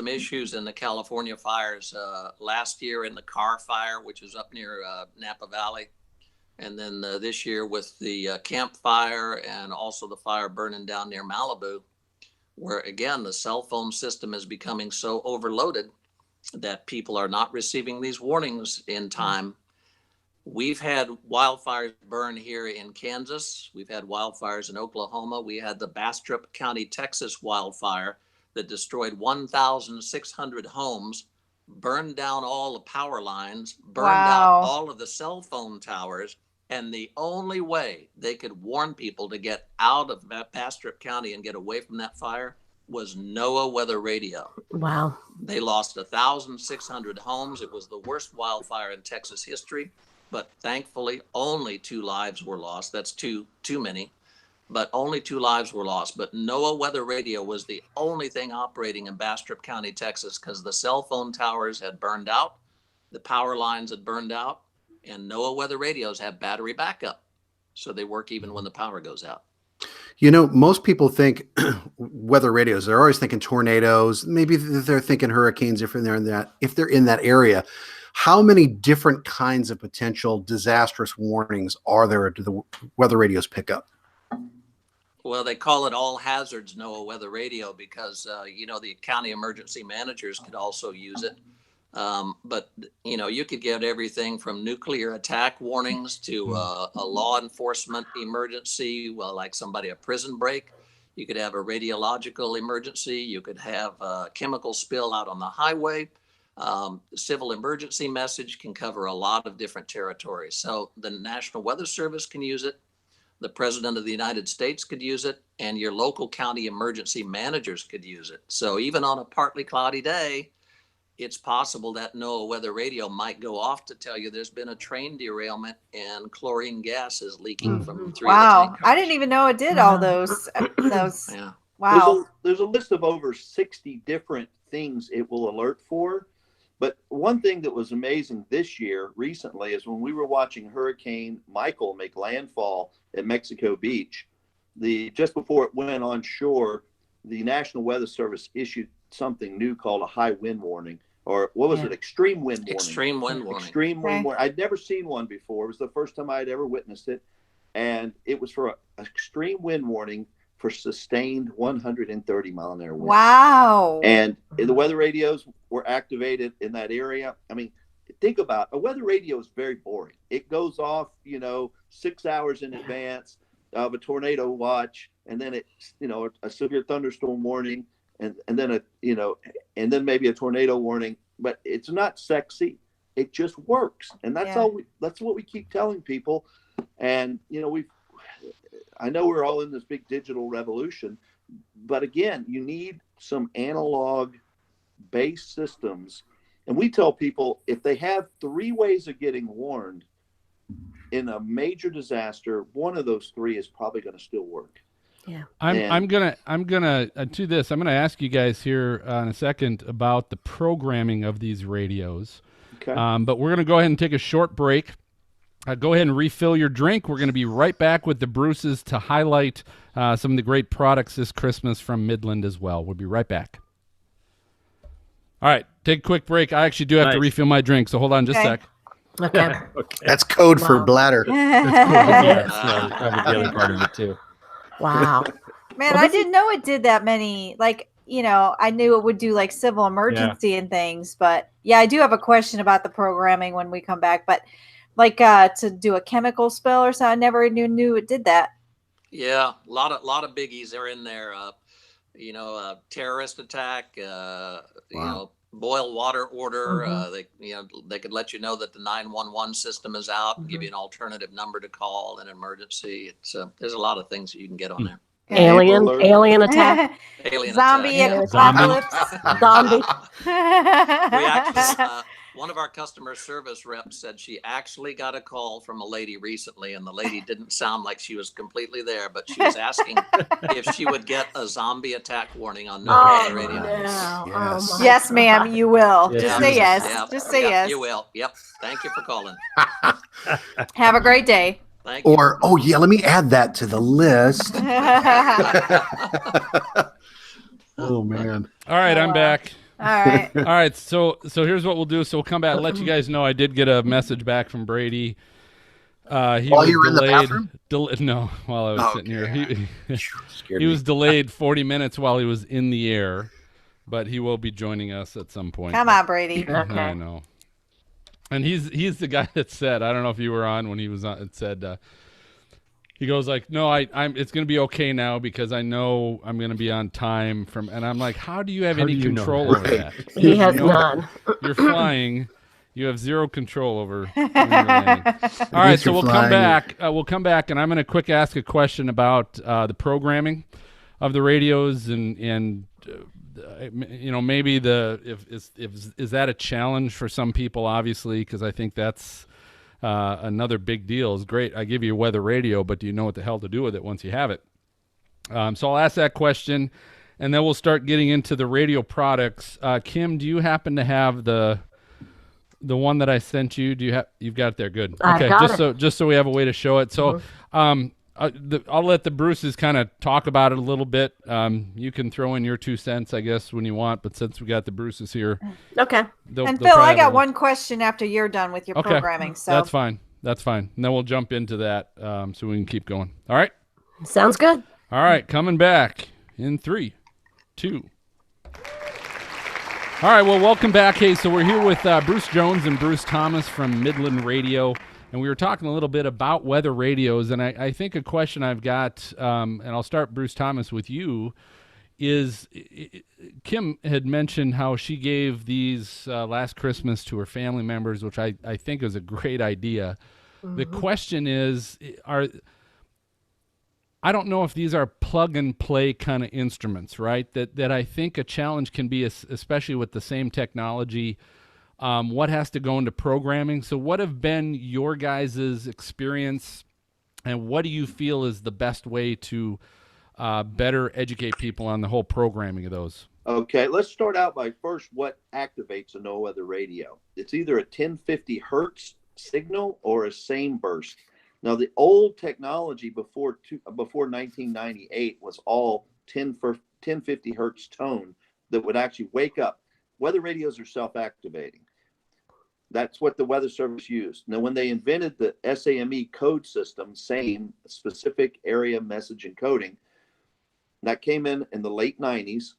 issues in the California fires last year in the Carr Fire, which is up near Napa Valley. And then this year with the Camp Fire and also the fire burning down near Malibu, where again, the cell phone system is becoming so overloaded that people are not receiving these warnings in time. We've had wildfires burn here in Kansas. We've had wildfires in Oklahoma. We had the Bastrop County, Texas wildfire that destroyed 1,600 homes, burned down all the power lines, burned out all of the cell phone towers. And the only way they could warn people to get out of Bastrop County and get away from that fire was Noaa weather radio. Wow. They lost 1,600 homes. It was the worst wildfire in Texas history. But thankfully, only 2 lives were lost. That's too many, but only 2 lives were lost. But Noaa weather radio was the only thing operating in Bastrop County, Texas, because the cell phone towers had burned out, the power lines had burned out, and Noaa weather radios have battery backup. So they work even when the power goes out. You know, most people think weather radios, they're always thinking tornadoes. Maybe they're thinking hurricanes if they're in that area. How many different kinds of potential disastrous warnings are there do the weather radios pick up? Well, they call it all hazards Noaa weather radio because, the county emergency managers could also use it. But, you could get everything from nuclear attack warnings to a law enforcement emergency, like a prison break. You could have a radiological emergency. You could have a chemical spill out on the highway. Civil emergency message can cover a lot of different territories. So the National Weather Service can use it. The President of the United States could use it, and your local county emergency managers could use it. So even on a partly cloudy day, it's possible that Noaa weather radio might go off to tell you there's been a train derailment and chlorine gas is leaking from 3 of the tank cars. I didn't even know it did all those. Yeah. Wow. There's a list of over 60 different things it will alert for. But one thing that was amazing this year recently is when we were watching Hurricane Michael make landfall at Mexico Beach, just before it went on shore, the National Weather Service issued something new called a high wind warning, or what was it? Extreme wind warning. Extreme wind warning. Extreme wind warning. I'd never seen one before. It was the first time I had ever witnessed it. And it was for an extreme wind warning for sustained 130 mile an hour wind. Wow. And the weather radios were activated in that area. I mean, think about it. A weather radio is very boring. It goes off, 6 hours in advance of a tornado watch, and then a severe thunderstorm warning, and then and then maybe a tornado warning. But it's not sexy. It just works, and that's that's what we keep telling people. And I know we're all in this big digital revolution, but again, you need some analog based systems. And we tell people if they have 3 ways of getting warned in a major disaster, one of those 3 is probably going to still work. Yeah. I'm gonna to this. I'm gonna ask you guys here in a second about the programming of these radios. Okay. But we're gonna go ahead and take a short break. Go ahead and refill your drink. We're going to be right back with the Bruces to highlight some of the great products this Christmas from Midland as well. We'll be right back. All right, take a quick break. I actually do have to refill my drink, so hold on just a sec. Okay. That's code for bladder. That's probably the other part of it too. Wow. Man, I didn't know it did that many. I knew it would do civil emergency and things, but I do have a question about the programming when we come back. But to do a chemical spill or something, I never knew it did that. Yeah, a lot of biggies are in there. Terrorist attack. Boil water order. They could let you know that the 911 system is out and give you an alternative number to call in an emergency. There's a lot of things that you can get on there. Alien attack. Zombie apocalypse. Zombie. We actually, One of our customer service reps said she actually got a call from a lady recently, and the lady didn't sound like she was completely there, but she was asking if she would get a zombie attack warning on Noaa Oh, radio. no. Yes. Oh, my Yes, ma'am, God. you will. Yes, Just you say will. yes. Yep, Just say yep, yes. You will. Yep. Thank you for calling. Have a great day. Thank you. Or, oh yeah, let me add that to the list. Oh man. All right, Oh, I'm wow. back. All right. All right, so here's what we'll do. So we'll come back. Let you guys know I did get a message back from Brady. He While was you were in the delayed. bathroom? No, while I was Oh, sitting here. God. He Scared he me. was delayed 40 minutes while he was in the air, but he will be joining us at some point. Come on, Brady. I Okay. know. And he's the guy that said, I don't know if you were on when he was on. It said he goes like, no, I'm. It's gonna be okay now because I know I'm gonna be on time from. And I'm like, how do you have How any do you know control over that? that? He has You know, none. You're flying. You have zero control over when you're landing. All right, least so you're we'll come flying. back. We'll come back, and I'm going to quick ask a question about the programming of the radios, and you know, maybe if is that a challenge for some people? Obviously, because I think that's another big deal. Is great. I give you a weather radio, but do you know what the hell to do with it once you have it? So I'll ask that question, and then we'll start getting into the radio products. Kim, do you happen to have the one that I sent you? You've got it there? Good. I've Okay, got just so we have a way to show it. So, I'll let the Bruces kind of talk about it a little bit. You can throw in your 2 cents, I guess, when you want. But since we got the Bruces here, Okay. they'll And they'll Phil, probably I have a got little- one question after you're done with your Okay. programming. So That's fine. That's fine. And then we'll jump into that so we can keep going. All right. Sounds good. All right. Coming back in 3, 2. All right, well, welcome back. Hey, so we're here with Bruce Jones and Bruce Thomas from Midland Radio, and we were talking a little bit about weather radios, and I think a question I've got, and I'll start, Bruce Thomas, with you, is Kim had mentioned how she gave these last Christmas to her family members, which I think is a great idea. The question is, I don't know if these are plug and play kind of instruments, right? That I think a challenge can be, especially with the same technology, what has to go into programming. So what have been your guys' experience, and what do you feel is the best way to better educate people on the whole programming of those? Okay, let's start out by first what activates a Noaa weather radio. It's either a 1050 hertz signal or a same burst. Now, the old technology before 1998 was all 1050 hertz tone that would actually wake up. Weather radios are self-activating. That's what the Weather Service used. Now, when they invented the SAME code system, same specific area message encoding, that came in the late 90s.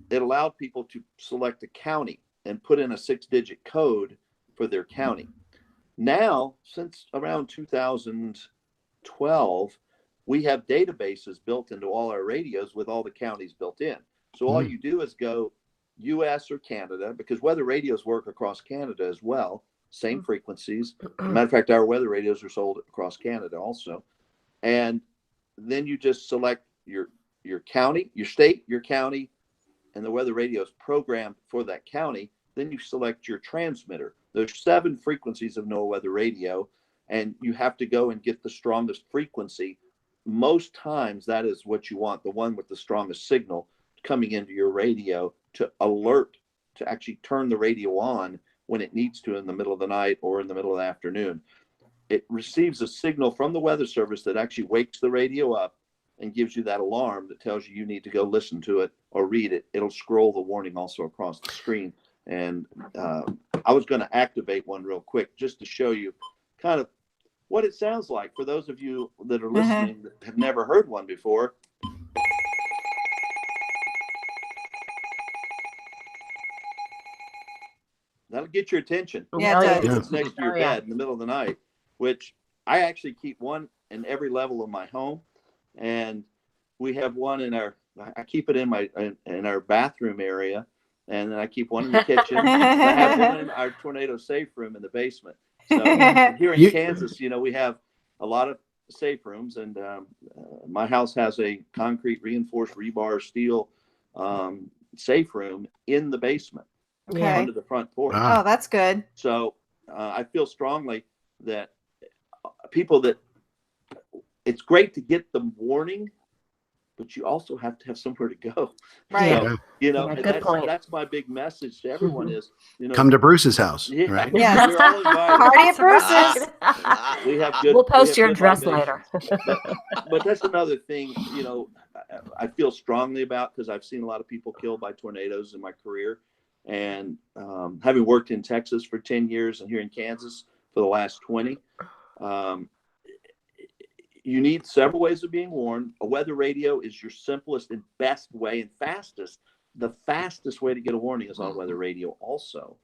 It allowed people to select a county and put in a 6-digit code for their county. Now, since around 2012, we have databases built into all our radios with all the counties built in. So all you do is go US or Canada, because weather radios work across Canada as well, same frequencies. Matter of fact, our weather radios are sold across Canada also. And then you just select your county, your state, your county, and the weather radio is programmed for that county. Then you select your transmitter. There's 7 frequencies of Noaa weather radio, and you have to go and get the strongest frequency. Most times that is what you want, the one with the strongest signal coming into your radio to alert, to actually turn the radio on when it needs to in the middle of the night or in the middle of the afternoon. It receives a signal from the Weather Service that actually wakes the radio up and gives you that alarm that tells you need to go listen to it or read it. It'll scroll the warning also across the screen. And I was going to activate one real quick just to show you kind of what it sounds like for those of you that are listening that have never heard one before. That'll get your attention. Yeah, it does. It's next to your bed in the middle of the night, which I actually keep one in every level of my home. And we have one I keep it in our bathroom area. And then I keep one in the kitchen. I have one in our tornado safe room in the basement. So here in Kansas, we have a lot of safe rooms, and my house has a concrete reinforced rebar steel safe room in the basement. Okay. under the front porch. Ah. Oh, that's good. So I feel strongly that people that it's great to get the warning, but you also have to have somewhere to go. Right. So, you know, Yeah, and good point. that's my big message to everyone is, you know, Come to Bruce's house, yeah, right? Yes. we're all invited. Party at That's Bruce's. right. We have good. We'll we post have your good address libations. later. But that's another thing, you know, I feel strongly about, because I've seen a lot of people killed by tornadoes in my career. And having worked in Texas for 10 years and here in Kansas for the last 20, you need several ways of being warned. A weather radio is your simplest and best way and fastest. The fastest way to get a warning is on a weather radio also.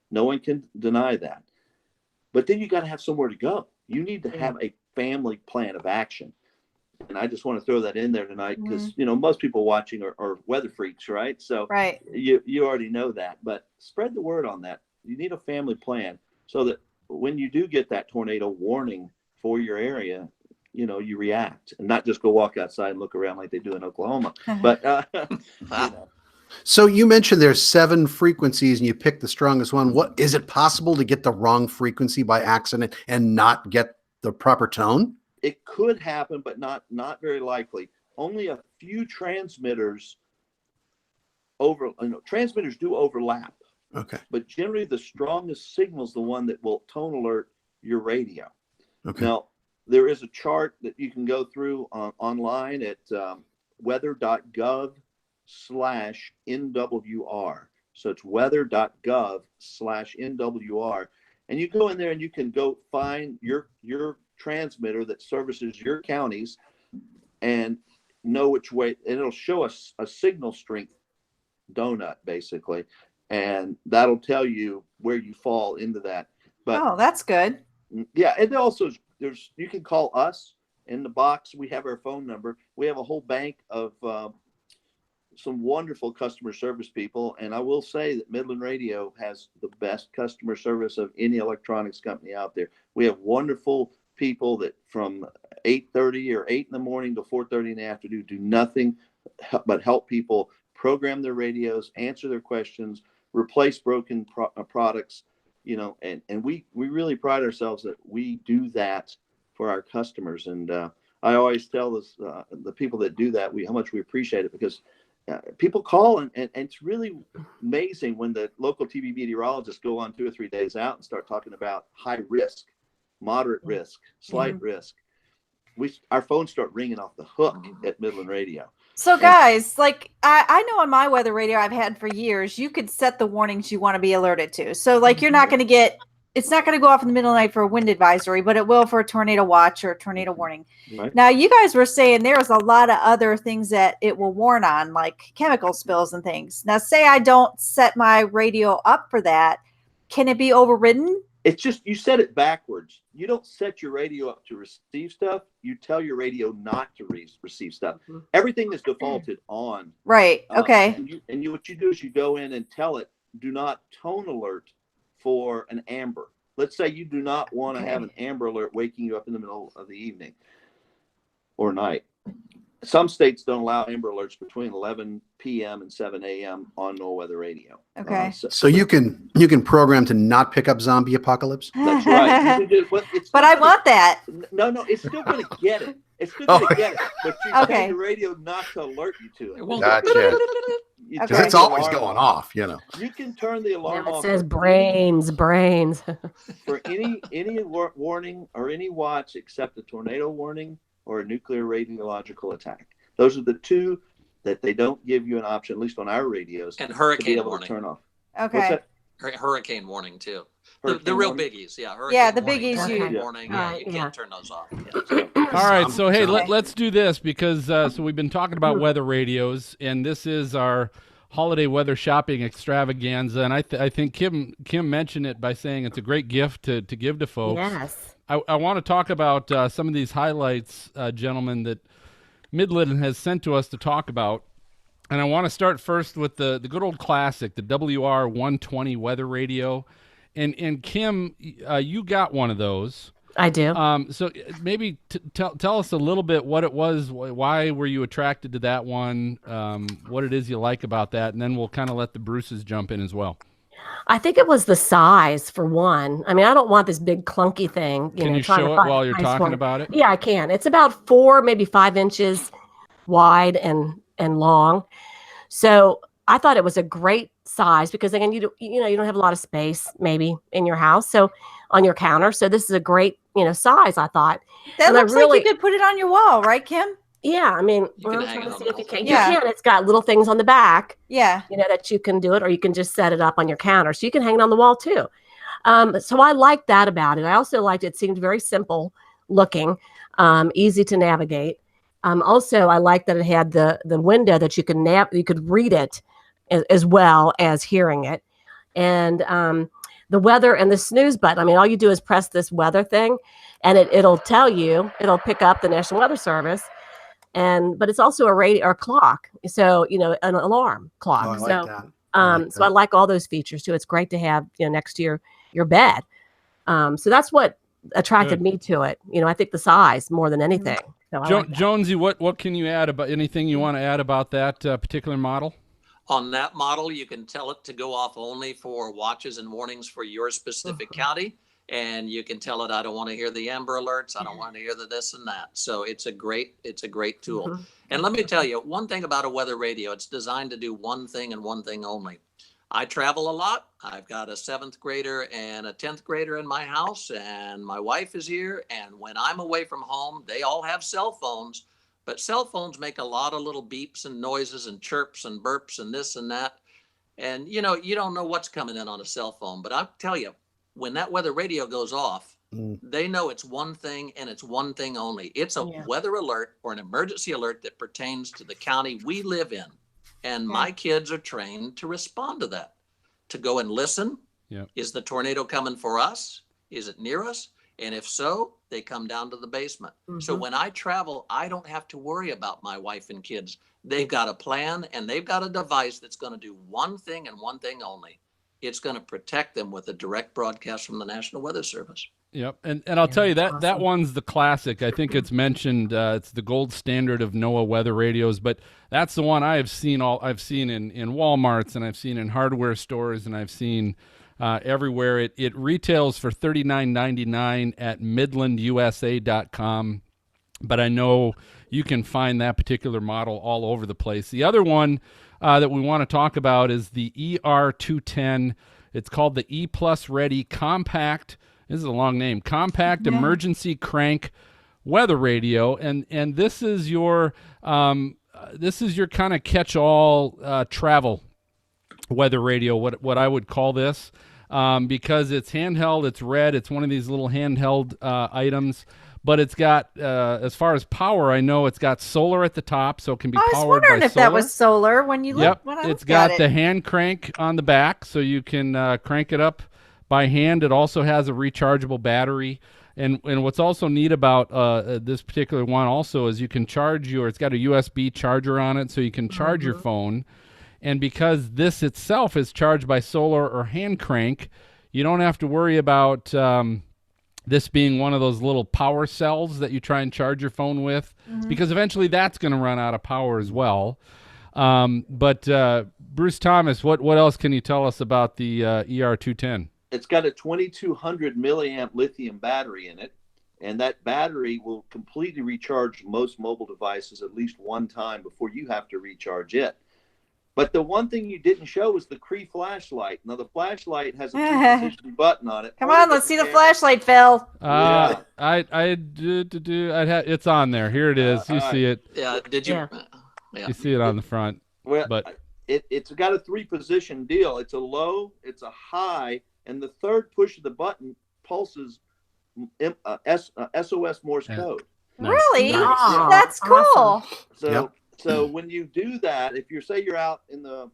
No one can deny that. But then you got to have somewhere to go. You need to have a family plan of action. And I just want to throw that in there tonight because, you know, most people watching are weather freaks, right? So Right. you already know that. But spread the word on that. You need a family plan so that when you do get that tornado warning for your area, you know, you react and not just go walk outside and look around like they do in Oklahoma. But, you know. So you mentioned there's 7 frequencies and you picked the strongest one. What is it possible to get the wrong frequency by accident and not get the proper tone? It could happen, but not very likely. Only a few transmitters transmitters do overlap. Okay. But generally the strongest signal is the one that will tone alert your radio. Okay. Now, there is a chart that you can go through online at weather.gov/NWR. So it's weather.gov/NWR. And you go in there and you can go find your transmitter that services your counties and know which way, and it'll show us a signal strength donut basically. And that'll tell you where you fall into that. But Oh, that's good. yeah, and also you can call us in the box. We have our phone number. We have a whole bank of some wonderful customer service people. And I will say that Midland Radio has the best customer service of any electronics company out there. We have wonderful people that from 8:30 or 8 in the morning to 4:30 in the afternoon do nothing but help people program their radios, answer their questions, replace broken products. You know, and we really pride ourselves that we do that for our customers. And I always tell the people that do that, how much we appreciate it, because people call and it's really amazing when the local TV meteorologists go on 2 or 3 days out and start talking about high risk, moderate risk, slight risk. Our phones start ringing off the hook at Midland Radio. So guys, like I know on my weather radio I've had for years, you could set the warnings you want to be alerted to. So like you're not going to get, it's not going to go off in the middle of the night for a wind advisory, but it will for a tornado watch or a tornado warning. Right. Now you guys were saying there was a lot of other things that it will warn on, like chemical spills and things. Now say I don't set my radio up for that. Can it be overridden? It's just, you set it backwards. You don't set your radio up to receive stuff. You tell your radio not to receive stuff. Everything is defaulted on. Right. Okay. And what you do is you go in and tell it, do not tone alert for an amber. Let's say you do not want to have an amber alert waking you up in the middle of the evening or night. Some states don't allow amber alerts between 11 p.m. and 7 a.m. on Noaa Weather Radio. Okay. So you can program to not pick up zombie apocalypse. That's right. You can do, But I want that. No, it's still going to get it. It's still going to get it. But you Okay. tell the radio not to alert you to it. Gotcha. You Okay. Because turn it's the always alarm going off, you know. You can turn the alarm Now it off says brains. for any warning or any watch except a tornado warning or a nuclear radiological attack. Those are the two that they don't give you an option, at least on our radios, And to be hurricane able warning. to turn off. Okay. What's that? Hurricane warning too. The Hurricane real warning? biggies, yeah. Yeah, the hurricane biggies warning, you- tornado warning. Yeah. Yeah, you Yeah. can't turn those off. Yeah. All right, so hey, Okay. let's do this because so we've been talking about weather radios, and this is our holiday weather shopping extravaganza, and I think Kim mentioned it by saying it's a great gift to give to folks. Yes. I want to talk about some of these highlights, gentlemen, that Midland has sent to us to talk about, and I want to start first with the good old classic, the WR120 weather radio, and Kim, you got one of those. I do. So maybe tell us a little bit what it was. Why were you attracted to that one? What it is you like about that, and then we'll kind of let the Bruces jump in as well. I think it was the size for one. I mean, I don't want this big clunky thing. Can you trying to show it find while a you're nice talking one. about it? Yeah, I can. It's about 4, maybe 5 inches wide and long. So I thought it was a great size because again, you don't have a lot of space maybe in your house, so on your counter. So this is a great size, I thought. That And looks like you could put it on your wall, right, Kim? Yeah, I mean, You can I'm hang trying it to on see the if you wall. can. Yeah. You can. It's got little things on the back, Yeah. that you can do it, or you can just set it up on your counter, so you can hang it on the wall too. So I liked that about it. I also liked it seemed very simple looking, easy to navigate. Also, I liked that it had the window that you could read it as well as hearing it, and the weather and the snooze button. I mean, all you do is press this weather thing, and it'll pick up the National Weather Service, but it's also a radio or clock, so an alarm clock. Oh, I like So that. I like so I that. like all those features too. It's great to have next to your bed. So that's what attracted Good. me to it. I think the size more than anything. So I like that. Jonesy, what can you add about anything you want to add about that particular model? On that model, you can tell it to go off only for watches and warnings for your specific county. And you can tell it, I don't want to hear the Amber Alerts. I don't want to hear the this and that. So it's a great tool. Mhm. And let me tell you one thing about a weather radio. It's designed to do one thing and one thing only. I travel a lot. I've got a 7th grader and a 10th grader in my house, and my wife is here. And when I'm away from home, they all have cell phones, but cell phones make a lot of little beeps and noises and chirps and burps and this and that. And you don't know what's coming in on a cell phone, but I'll tell you, when that weather radio goes off, they know it's one thing and it's one thing only. It's a weather alert or an emergency alert that pertains to the county we live in. And my kids are trained to respond to that, to go and listen. Yep. Is the tornado coming for us? Is it near us? And if so, they come down to the basement. So when I travel, I don't have to worry about my wife and kids. They've got a plan and they've got a device that's going to do one thing and one thing only. It's going to protect them with a direct broadcast from the National Weather Service. Yep, and I'll tell you that one's the classic. I think it's mentioned. It's the gold standard of Noaa weather radios, but that's the one I've seen in Walmarts, and I've seen in hardware stores, and I've seen everywhere. It retails for $39.99 at midlandusa.com, but I know you can find that particular model all over the place. The other one that we want to talk about is the ER210. It's called the E Plus Ready Compact. This is a long name. Compact Emergency Crank Weather Radio, and this is your kind of catch-all travel weather radio. What I would call this, because it's handheld, it's red, it's one of these little handheld items, but it's got as far as power, I know it's got solar at the top, so it can be powered by solar. I was wondering if that was solar when you looked. Yep, it's got the hand crank on the back, so you can crank it up by hand. It also has a rechargeable battery, and what's also neat about this particular one also is you can charge it's got a USB charger on it, so you can charge your phone. And because this itself is charged by solar or hand crank, you don't have to worry about this being one of those little power cells that you try and charge your phone with, because eventually that's going to run out of power as well. But Bruce Thomas, what else can you tell us about the ER210? It's got a 2200 milliamp lithium battery in it, and that battery will completely recharge most mobile devices at least one time before you have to recharge it. But the one thing you didn't show was the Cree Flashlight. Now, the flashlight has a two-position button on it. Come on, let's see the flashlight, Phil. Yeah. It's on there. Here it is. You see it. Yeah. Did you? You see it on the front. Well, but it's got a 3-position deal. It's a low, it's a high, and the third push of the button pulses SOS Morse code. Nice. Really? Nice. That's cool. So when you do that, if you're out in the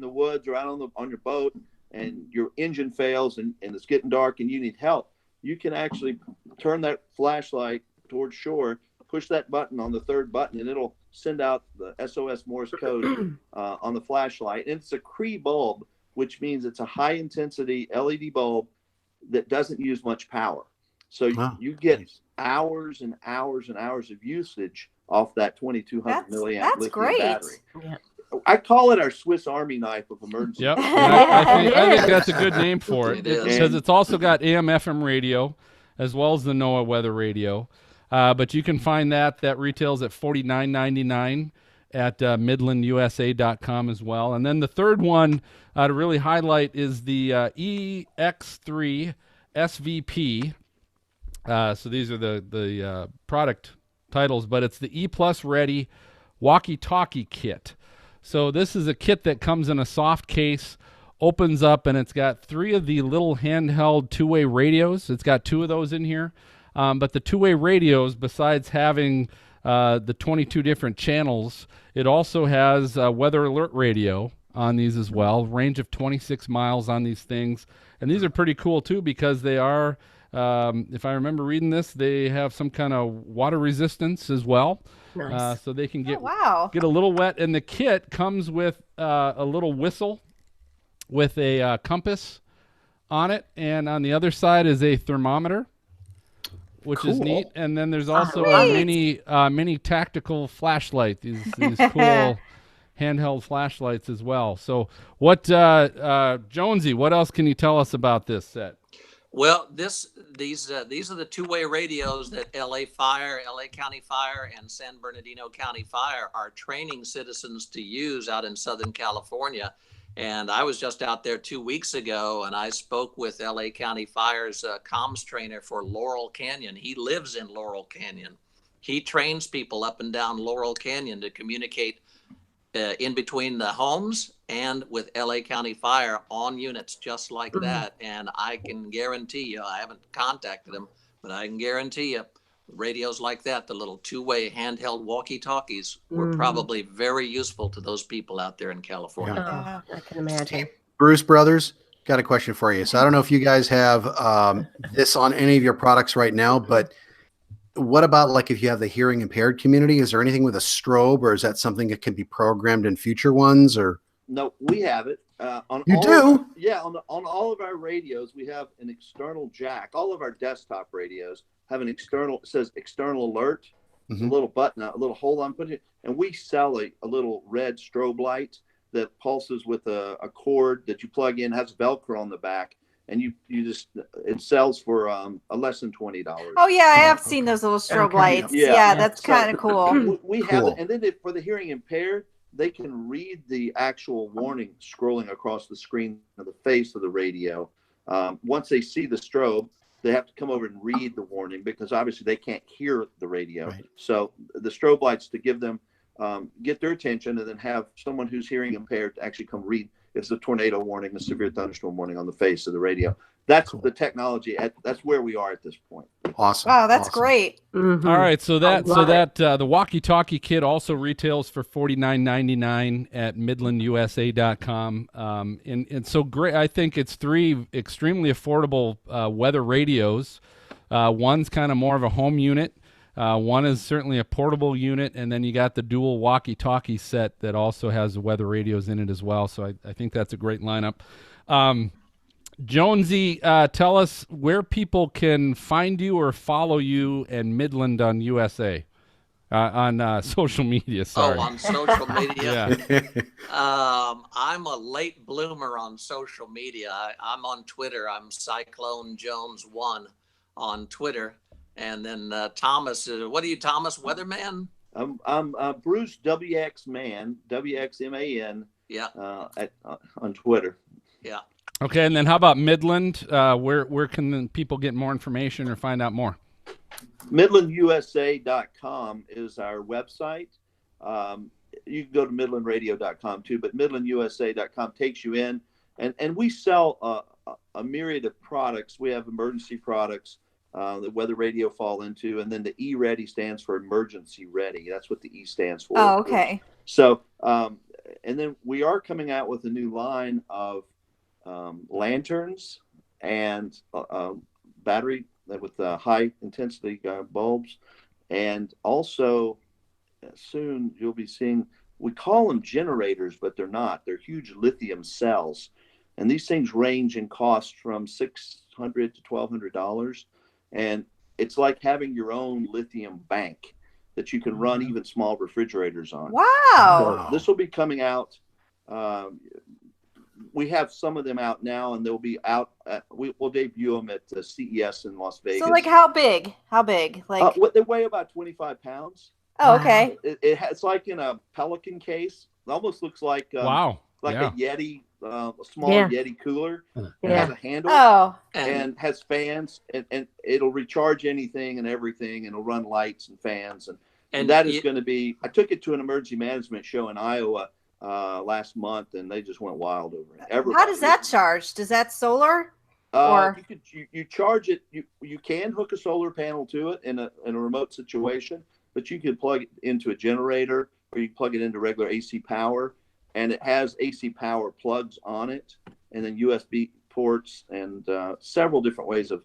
woods or out on your boat and your engine fails and it's getting dark and you need help, you can actually turn that flashlight towards shore, push that button on the third button, and it'll send out the SOS Morse code on the flashlight. And it's a Cree bulb, which means it's a high intensity LED bulb that doesn't use much power. So you get hours and hours and hours of usage off that 2200 milliamp lithium battery. Yeah. I call it our Swiss Army knife of emergency. Yep. I think that's a good name for it. It is. Because it's also got AM/FM radio as well as the Noaa weather radio. But you can find that retails at $49.99 at midlandusa.com as well. And then the third one to really highlight is the EX3 SVP. So these are the product titles, but it's the E Plus Ready walkie-talkie kit. So this is a kit that comes in a soft case, opens up, and it's got 3 of the little handheld two-way radios. It's got 2 of those in here. But the two-way radios, besides having the 22 different channels, it also has a weather alert radio on these as well, range of 26 miles on these things. And these are pretty cool too, because they are, if I remember reading this, they have some kind of water resistance as well. Nice. So they can get Wow. a little wet. And the kit comes with a little whistle with a compass on it. And on the other side is a thermometer, which is neat. And then there's also a mini tactical flashlight, these cool handheld flashlights as well. So what, Jonesy, what else can you tell us about this set? Well, these are the two-way radios that LA Fire, LA County Fire, and San Bernardino County Fire are training citizens to use out in Southern California. And I was just out there 2 weeks ago, and I spoke with LA County Fire's comms trainer for Laurel Canyon. He lives in Laurel Canyon. He trains people up and down Laurel Canyon to communicate in between the homes and with LA County Fire on units just like that. And I can guarantee you, I haven't contacted them, but I can guarantee you, radios like that, the little two-way handheld walkie-talkies, were probably very useful to those people out there in California. I can imagine. Bruce Brothers, got a question for you. So I don't know if you guys have this on any of your products right now, but what about like if you have the hearing impaired community? Is there anything with a strobe, or is that something that can be programmed in future ones? Or No, we have it. On all of our radios, we have an external jack. All of our desktop radios have an external, it says external alert, a little button, a little hole on putting it, and we sell a little red strobe light that pulses with a cord that you plug in, has Velcro on the back, and you just, it sells for less than $20. Oh yeah, I have seen those little strobe lights. Yeah, that's kind of cool. We have it, and then for the hearing impaired, they can read the actual warning scrolling across the screen of the face of the radio. Once they see the strobe, they have to come over and read the warning, because obviously they can't hear the radio. Right. So the strobe lights to give them, get their attention, and then have someone who's hearing impaired to actually come read. It's a tornado warning, a severe thunderstorm warning on the face of the radio. That's the technology. That's where we are at this point. Awesome. Wow, that's great. All right, so the walkie-talkie kit also retails for $49.99 at midlandusa.com. And so great. I think it's 3 extremely affordable weather radios. One's kind of more of a home unit. One is certainly a portable unit, and then you got the dual walkie-talkie set that also has the weather radios in it as well. So I think that's a great lineup. Jonesy, tell us where people can find you or follow you and Midland on USA, on social media. Sorry. Oh, on social media. Yeah. I'm a late bloomer on social media. I'm on Twitter. I'm Cyclone Jones 1 on Twitter. And then Thomas, what are you, Thomas? Weatherman? I'm Bruce WX Man, WXMAN. Yeah. On Twitter. Yeah. Okay, and then how about Midland? Where can people get more information or find out more? MidlandUSA.com is our website. You can go to MidlandRadio.com too, but MidlandUSA.com takes you in, and we sell a myriad of products. We have emergency products. The weather radio fall into, and then the E-Ready stands for emergency ready. That's what the E stands for. Oh, okay. So, and then we are coming out with a new line of lanterns and battery with high intensity bulbs, and also soon you'll be seeing, we call them generators, but they're not. They're huge lithium cells, and these things range in cost from $600 to $1,200. And it's like having your own lithium bank that you can run even small refrigerators on. Wow. So this will be coming out. We have some of them out now, and they'll be out. We'll debut them at CES in Las Vegas. So, like, how big? How big? Like, they weigh about 25 pounds. oh, okay. It's like in a Pelican case. It almost looks like wow. like Yeah. a Yeti, a small Yeah. Yeti cooler. It Yeah. has a handle Oh, and has fans, and it'll recharge anything and everything, and it'll run lights and fans, and that is going to be. I took it to an emergency management show in Iowa last month, and they just went wild over it. how does that charge? Does that solar? Or you charge it. You can hook a solar panel to it in a remote situation, but you can plug it into a generator, or you can plug it into regular AC power, and it has AC power plugs on it, and then USB ports, and several different ways of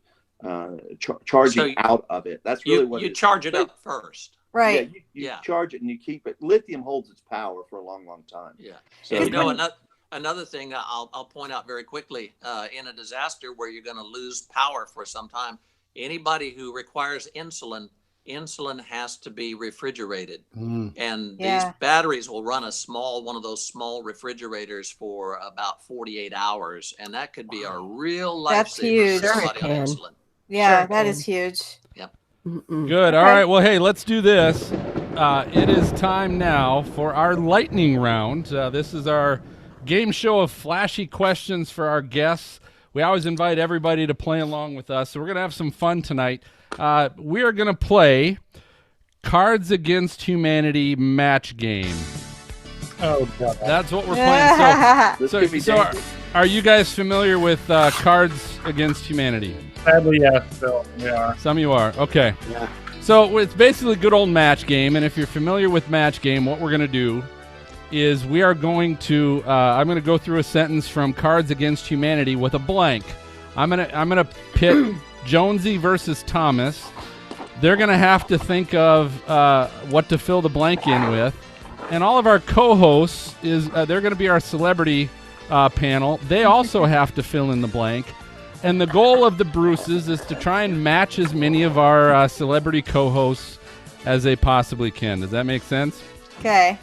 charging out of it. That's really what you charge it up first. right? Yeah, you charge it and you keep it. Lithium holds its power for a long, long time. Yeah. So Another thing I'll point out very quickly, in a disaster where you're going to lose power for some time, anybody who requires insulin has to be refrigerated. And these batteries will run one of those small refrigerators for about 48 hours. And that could be a real That's lifesaver huge. for somebody on insulin. Yeah, Sure. that is huge. Good. All right. Well, hey, let's do this. It is time now for our lightning round. This is our game show of flashy questions for our guests. We always invite everybody to play along with us. So we're going to have some fun tonight. We are going to play Cards Against Humanity match game. Oh, God. That's what we're playing. So are you guys familiar with Cards Against Humanity? Sadly, yes, Phil. We are. Some of you are. Okay. Yeah. So it's basically a good old match game. And if you're familiar with match game, what we're going to do is we are going to, I'm going to go through a sentence from Cards Against Humanity with a blank. I'm going to pit Jonesy versus Thomas. They're going to have to think of what to fill the blank in with. And all of our co-hosts, they're going to be our celebrity panel. They also have to fill in the blank. And the goal of the Bruces is to try and match as many of our celebrity co-hosts as they possibly can. Does that make sense? Okay.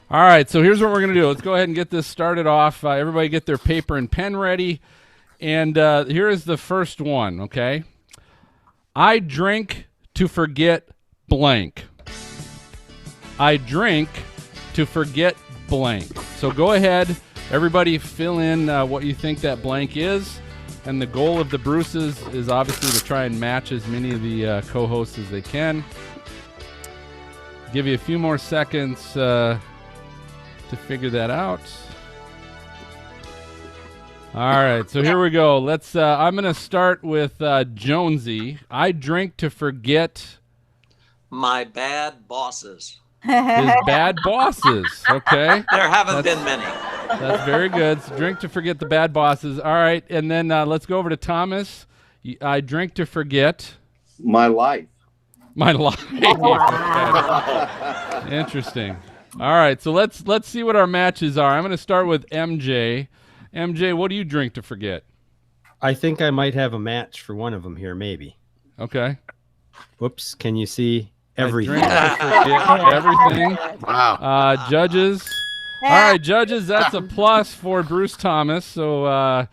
All right, so here's what we're going to do. Let's go ahead and get this started off. Everybody get their paper and pen ready. And here is the first one, okay? I drink to forget blank. I drink to forget blank. So go ahead, everybody fill in what you think that blank is. And the goal of the Bruces is obviously to try and match as many of the co-hosts as they can. Give you a few more seconds to figure that out. All right, so here we go. Let's. I'm going to start with Jonesy. I drink to forget My bad bosses. his bad bosses. Okay, There haven't been many. that's very good. So drink to forget the bad bosses. All right, and then let's go over to Thomas. I drink to forget my life. my life. Interesting. All right, so let's see what our matches are. I'm going to start with MJ. MJ, what do you drink to forget? I think I might have a match for one of them here, maybe. Okay. Whoops, can you see I everything? drink to forget everything. Wow. Judges. All right, judges, that's a plus for Bruce Thomas. So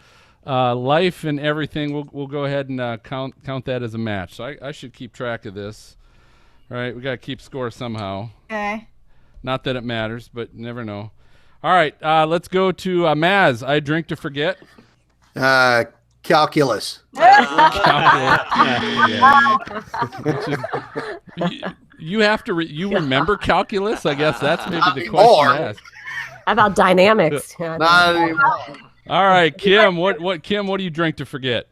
life and everything, we'll go ahead and count that as a match. So I should keep track of this. All right, we got to keep score somehow. Okay. Not that it matters, but you never know. All right, let's go to Maz. I drink to forget. Calculus. You have to. You remember calculus? I guess that's maybe the Not question anymore. to ask. How about dynamics? Not anymore. All right, Kim. What Kim? What do you drink to forget?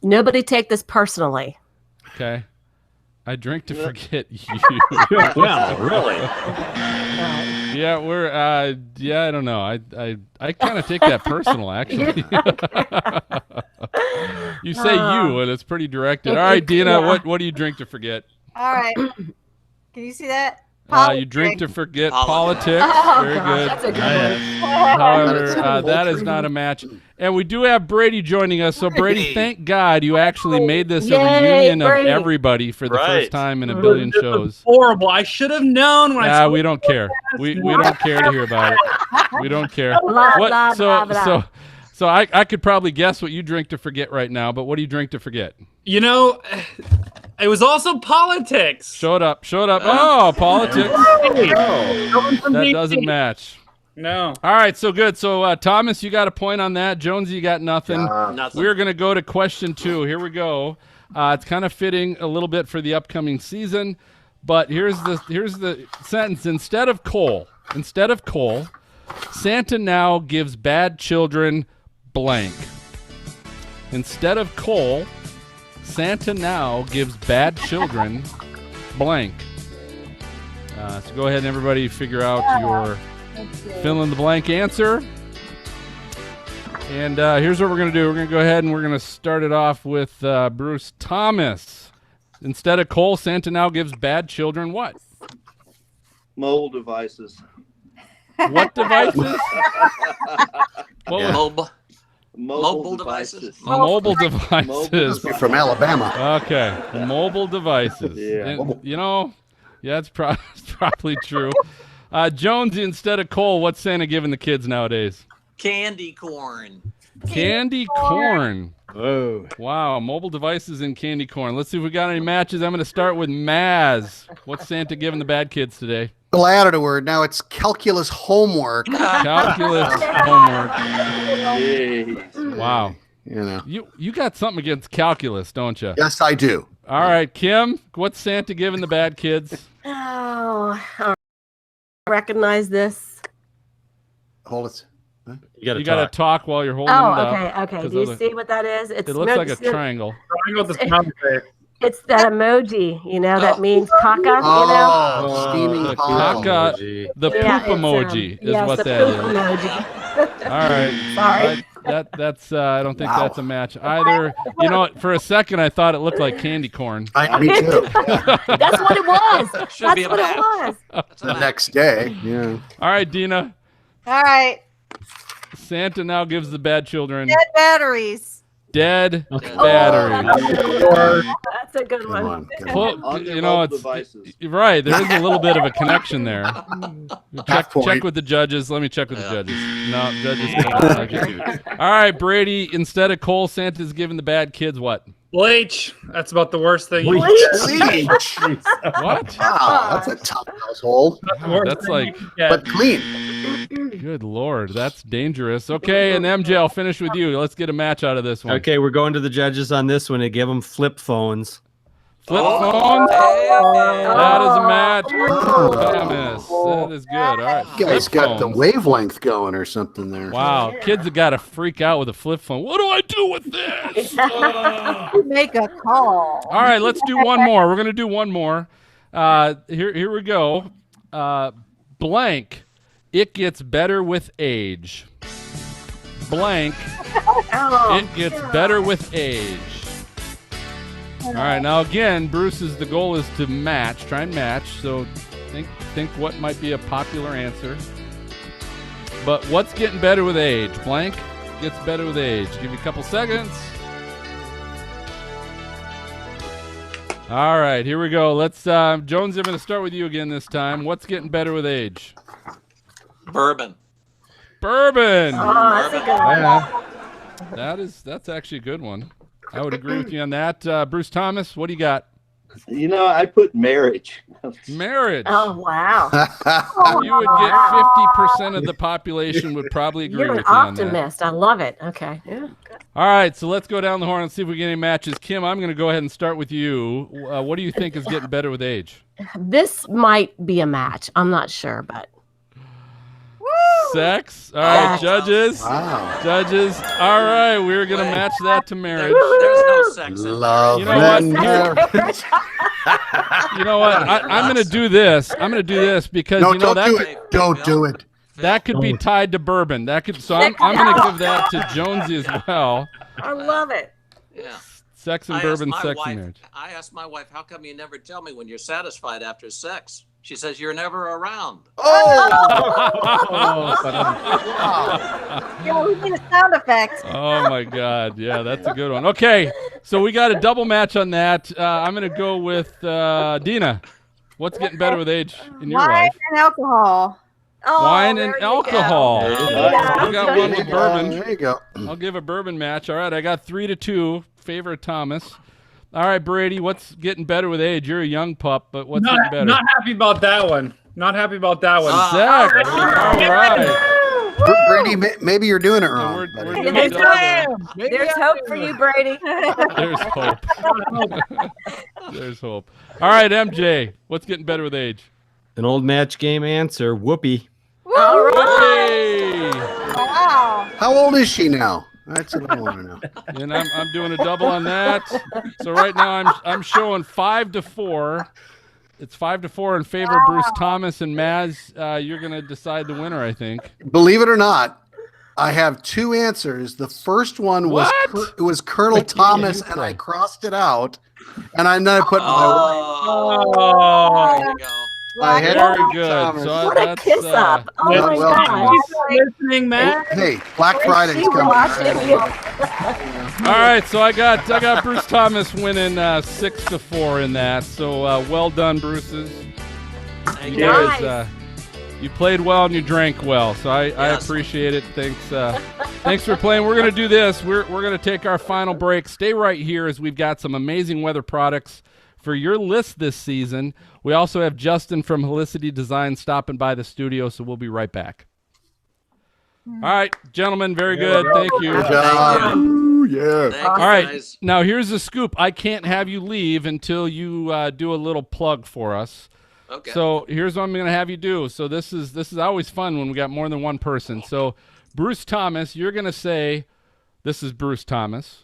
Nobody take this personally. Okay. I drink to forget you. Well, really? Yeah, we're. Yeah, I don't know. I kind of take that personal, actually. You say you, and it's pretty directed. All right, Dina. Yeah. What do you drink to forget? All right. Can you see that? You drink to forget Politics. politics. Oh, Very gosh, good. that's a good However, that is not a match. And we do have Brady joining us. So, Brady, thank God you actually made this a Yay, reunion Brady. of everybody for the first time in a Mhm. billion This was shows. horrible. I should have known when I saw We don't care. We don't care to hear about it. We don't care. Blah, What? blah, So blah, blah. so I could probably guess what you drink to forget right now. But what do you drink to forget? You know, it was also politics. Show it up. Oh, politics. Someone from That DC. doesn't match. No. All right, so good. So Thomas, you got a point on that. Jonesy, you got nothing. Nothing. We're going to go to question 2. Here we go. It's kind of fitting a little bit for the upcoming season, but here's the sentence. Instead of coal, Santa now gives bad children blank. Instead of coal, Santa now gives bad children blank. So go ahead and everybody figure out your fill in the blank answer. And here's what we're going to do. We're going to go ahead and we're going to start it off with Bruce Thomas. Instead of coal, Santa now gives bad children what? Mobile devices. What devices? What Yeah. was- Mobile devices. Mobile devices. From Alabama. Okay, mobile devices. Yeah. And, yeah, it's probably true. Jonesy, instead of coal, what's Santa giving the kids nowadays? Candy corn. Candy corn. Whoa. Wow, mobile devices and candy corn. Let's see if we got any matches. I'm going to start with Maz. What's Santa giving the bad kids today? Well, I added a word. Now it's calculus homework. Calculus homework. Jeez. Wow. You know. You got something against calculus, don't you? Yes, I do. All right, Kim, what's Santa giving the bad kids? Oh, I recognize this. Hold it. You got to talk while you're holding Oh, it up. okay. 'cause Do you other- see what that is? It's It looks like a triangle. I know what the sound effect. It's that emoji, that means caca, Oh, steaming the palm. caca, Emoji. the poop Yeah, it's, emoji is yes, what the that poop is. emoji. All right. Sorry. That's I don't think Wow. that's a match either. For a second I thought it looked like candy corn. Me too. That's what it was. Should That's be a what match. it was. That's a The match. next day. Yeah. All right, Dina. All right. Santa now gives the bad children Dead batteries. dead Oh, batteries. That's a good Come one. on. Come on. Clo- On their you know, mobile it's devices. right. There is a little bit of a connection there. Half point. Check with the judges. Let me check with the judges. No, judges. don't like it. All right, Brady. Instead of coal, Santa's giving the bad kids what? Bleach. That's about the worst thing. Bleach. What? Wow, that's a tough household, That's like, but clean. good Lord, that's dangerous. Okay, and MJ, I'll finish with you. Let's get a match out of this one. Okay, we're going to the judges on this one to give them flip phones. Flip Oh, phones. hey. That is a match. Thomas. That is good. All right. You guys Flip got the phones. wavelength going or something there. Wow, kids have got to freak out with a flip phone. What do I do with this? Make a call. All right, let's do one more. We're going to do one more. Here we go. Blank. It gets better with age. Blank. Oh, It gets better with age. All right, now again, the goal is to match, try and match. So think what might be a popular answer. But what's getting better with age? Blank gets better with age. Give you a couple seconds. All right, here we go. Let's Jones, I'm going to start with you again this time. What's getting better with age? Bourbon. Bourbon. oh, that's a good one. Yeah. That's actually a good one. I would agree with you on that. Bruce Thomas, what do you got? I put marriage. Marriage. Oh, wow. You would get 50% of the population would probably agree You're with an you on that. optimist. I love it. Okay. Yeah. All right, so let's go down the horn and see if we get any matches. Kim, I'm going to go ahead and start with you. What do you think is getting better with age? This might be a match. I'm not sure, but Sex. All right, Sex. judges. Wow. Judges. All right, we're going to match that to marriage. There's no sex in there. Love You know what? and marriage. You know what? I'm going to do this. I'm going to do this because No, you know don't do that it. Don't do it. that could be tied to bourbon. So I'm going to give that to Jonesy as well. I love it. Yeah. Sex and I asked bourbon, my sex wife- and marriage. I asked my wife, how come you never tell me when you're satisfied after sex? She says, "You're never around." Yeah, we need a sound effect. Oh my God. Yeah, that's a good one. Okay. So we got a double match on that. I'm going to go with Dina. What's getting better with age in your Wine life? and alcohol. Oh, Wine there and you go. alcohol. There you I go. got one with bourbon. There you go. I'll give a bourbon match. All right. I got 3-2. Favor of Thomas. All right, Brady. What's getting better with age? You're a young pup, but what's getting better? Not happy about that one. Not happy about that one. Zach. All right. Brady, maybe you're doing it So wrong. we're buddy. doing There's double hope. there. There's hope for you, Brady. There's hope. There's hope. All right, MJ. What's getting better with age? An old match game answer. Whoopee. All right. Hey! Wow. How old is she now? That's what I want to know. And I'm doing a double on that. So right now I'm showing 5-4. It's 5-4 in favor of Bruce Thomas and Maz. You're gonna decide the winner, I think. Believe it or not, I have two answers. The first one was What? it was Colonel Thomas, and I crossed it out, and then I put my. Oh, there you go. I had Very Colonel good. Thomas. So What a that's, kiss up. Oh, well, my well, God. Listening, man. Hey, Black Friday's She coming. watching you. all right. So I got Bruce Thomas winning 6-4 in that. So well done, Bruce's. Thank You you. Nice. guys, you played well and you drank well, so I Yes. appreciate it. Thanks for playing. We're gonna do this. We're gonna take our final break. Stay right here as we've got some amazing weather products for your list this season. We also have Justin from Helicity Design stopping by the studio, so we'll be right back. All right, gentlemen, very good. Thank you. Good job. Ooh, yeah. Thank you, All right, guys. now here's the scoop. I can't have you leave until you do a little plug for us. Okay. So here's what I'm going to have you do. So this is always fun when we got more than one person. So Bruce Thomas, you're going to say, "This is Bruce Thomas,"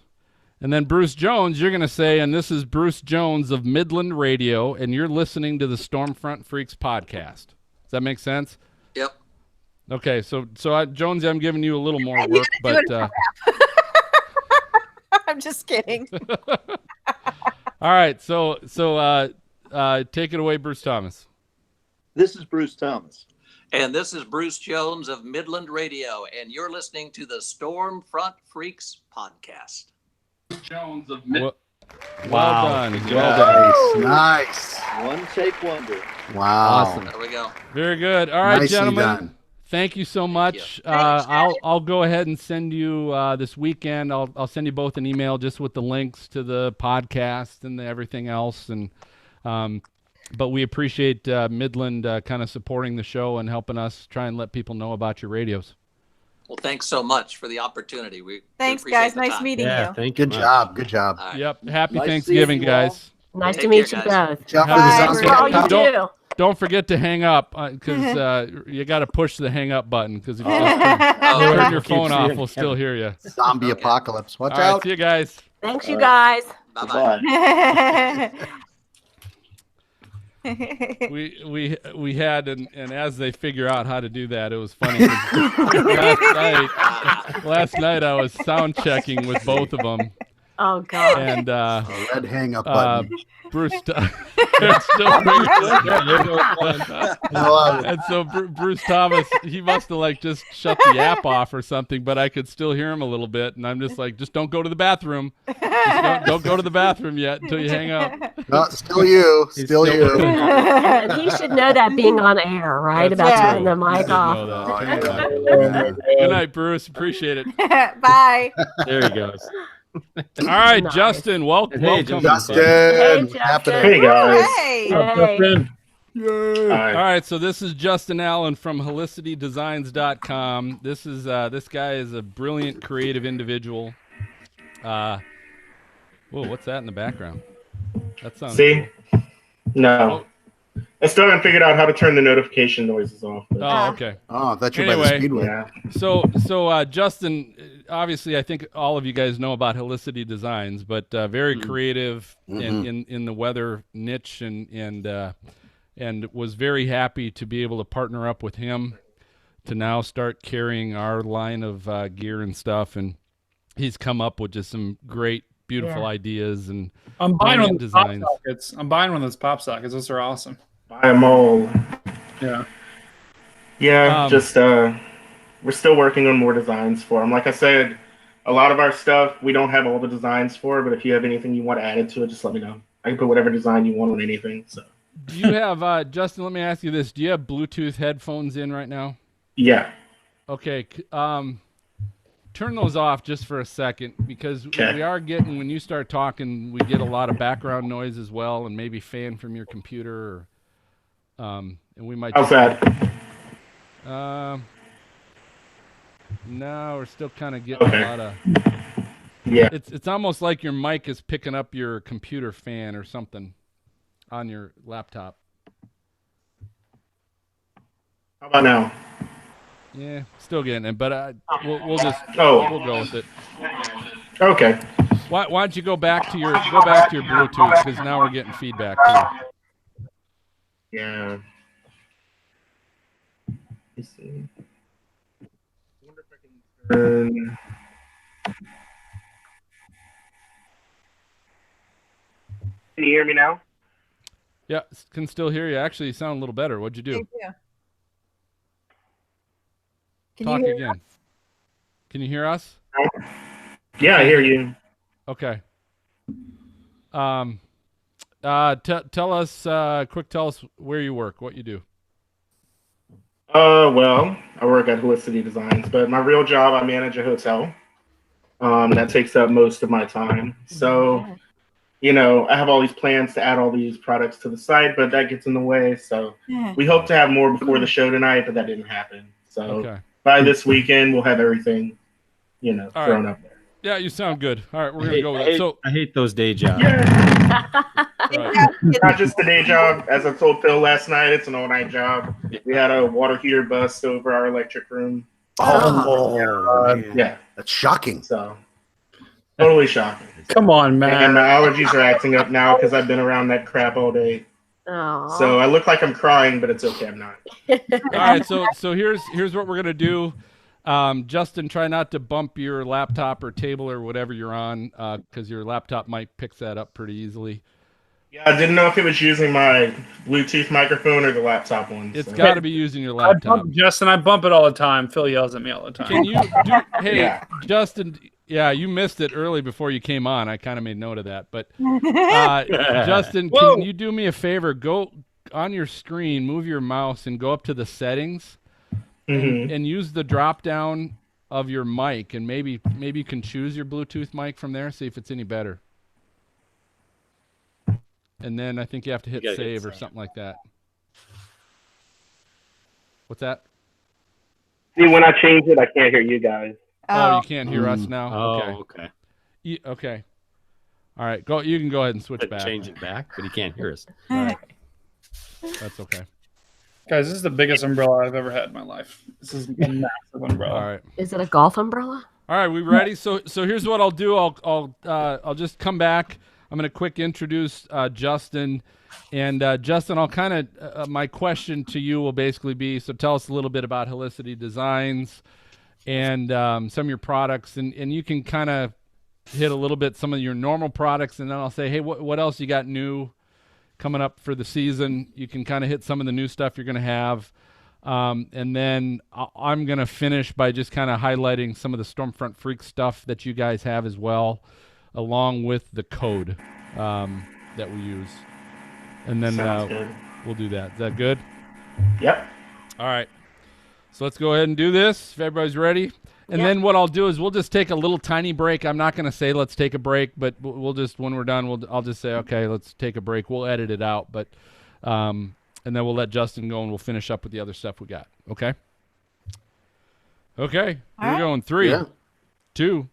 and then Bruce Jones, you're going to say, "And this is Bruce Jones of Midland Radio," and you're listening to the Stormfront Freaks podcast. Does that make sense? Yep. Okay. So Jonesy, I'm giving you a little more work, but I'm just kidding. all right. So take it away, Bruce Thomas. This is Bruce Thomas. And this is Bruce Jones of Midland Radio, and you're listening to the Stormfront Freaks podcast. Jones of Wow. Well done. Well done. Nice. One take wonder. Wow. Awesome. There we go. Very good. All right, Nicely gentlemen. done. Thank you so much. Thanks, I'll go ahead and send you this weekend. I'll send you both an email just with the links to the podcast and everything else. And but we appreciate Midland kind of supporting the show and helping us try and let people know about your radios. Well, thanks so much for the opportunity. We Thanks, appreciate guys. the Nice time. meeting Yeah, you. thank you. Good job. Good job. All right. Yep. Happy Nice Thanksgiving, seeing you all. guys. Nice Take to meet care, you guys. both. Job for Bye, the Bruce. For all you Don't- do. Don't forget to hang up because you got to push the hang up button because if you just Oh, turn your Keep phone off, seeing we'll still hear you. Zombie Okay. apocalypse. Watch All right, out. see you guys. Thanks, you guys. Bye-bye. Bye. We had and as they figure out how to do that, it was funny. 'Cause last night I was sound checking with both of them, Oh, God. and A red hang up button. Bruce it's still I love it. and so Bruce Thomas, he must have like just shut the app off or something, but I could still hear him a little bit, and I'm just like, just don't go to the bathroom. Just don't go to the bathroom yet until you hang up. No, still you. Still still you. He should know that being on air, right? That's About true. turning the mic Know off. that. Oh, yeah. Exactly. Good night, Bruce. Appreciate it. Bye. There he goes. All right, Nice. Justin, welcome. Hey, welcome. Justin. Hey, Happening. Hey, guys. Hey. Hey. All right, so this is Justin Allen from HelicityDesigns.com. This guy is a brilliant creative individual. Whoa, what's that in the background? That sounds See? No. I still haven't figured out how to turn the notification noises off. but- Oh, okay. Oh, that's you're by Anyway. the Speedway. Yeah. So Justin, obviously, I think all of you guys know about Helicity Designs, but very creative in the weather niche, and was very happy to be able to partner up with him to now start carrying our line of gear and stuff. And he's come up with just some great, beautiful ideas and I'm buying one of brilliant those pop designs. sockets. I'm buying one of those pop sockets. Those are awesome. buy them all. Yeah. Yeah, we're still working on more designs for them. Like I said, a lot of our stuff we don't have all the designs for, but if you have anything you want added to it, just let me know. I can put whatever design you want on anything. So. Do you have Justin? Let me ask you this: do you have Bluetooth headphones in right now? Yeah. Okay. Turn those off just for a second, because we are getting, when you start talking, we get a lot of background noise as well, and maybe fan from your computer. Or, and we might. How's that? No, we're still kind of getting a lot of. Yeah. It's almost like your mic is picking up your computer fan or something on your laptop. How about now? Yeah, still getting it, but we'll just we'll go with it. Okay. Why don't you go back to your Bluetooth, because now we're getting feedback too. Yeah. Let's see. I wonder if I can turn. Can you hear me now? Yeah, can still hear you. Actually, you sound a little better. What'd you do? Thank you. Talk again. Can you hear us? Yeah, I hear you. Okay. Tell us where you work, what you do. Well, I work at Felicity Designs, but my real job, I manage a hotel. That takes up most of my time. So, I have all these plans to add all these products to the site, but that gets in the way. So we hope to have more before the show tonight, but that didn't happen. So by this weekend, we'll have everything, thrown up there. Yeah, you sound good. All right, we're going to go with it. So I hate those day jobs. Not just a day job. As I told Phil last night, it's an all-night job. We had a water heater bust over our electric room. Yeah. That's shocking. So, totally shocking. Come on, man. And my allergies are acting up now because I've been around that crap all day. Aww. So I look like I'm crying, but it's okay. I'm not. all right, so here's what we're going to do. Justin, try not to bump your laptop or table or whatever you're on, because your laptop mic picks that up pretty easily. Yeah, I didn't know if it was using my Bluetooth microphone or the laptop one. It's got to be using your laptop. Justin, I bump it all the time. Phil yells at me all the time. Can you Justin, you missed it early before you came on. I kind of made note of that. But Justin, can you do me a favor? Go on your screen, move your mouse, and go up to the settings. And use the drop down of your mic, and maybe you can choose your Bluetooth mic from there, see if it's any better. And then I think you have to hit save or something like that. What's that? See, when I change it, I can't hear you guys. Oh, you can't hear us now? Oh, okay. Okay. All right, you can go ahead and switch back. Change it back, but he can't hear us. All right. That's okay. Guys, this is the biggest umbrella I've ever had in my life. This is a massive umbrella. All right. Is it a golf umbrella? All right, we ready? So here's what I'll do. I'll just come back. I'm going to quick introduce Justin. And Justin, I'll kind of my question to you will basically be, so tell us a little bit about Helicity Designs and some of your products, and you can kind of hit a little bit some of your normal products, and then I'll say, hey, what else you got new coming up for the season? You can kind of hit some of the new stuff you're going to have. And then I'm going to finish by just kind of highlighting some of the Stormfront Freak stuff that you guys have as well, along with the code that we use. And then we'll do that. Is that good? Yep. All right. So let's go ahead and do this if everybody's ready. And then what I'll do is we'll just take a little tiny break. I'm not going to say let's take a break, but we'll just, when we're done, I'll just say, okay, let's take a break. We'll edit it out, but and then we'll let Justin go and we'll finish up with the other stuff we got. Okay? Okay. We're going 3, 2.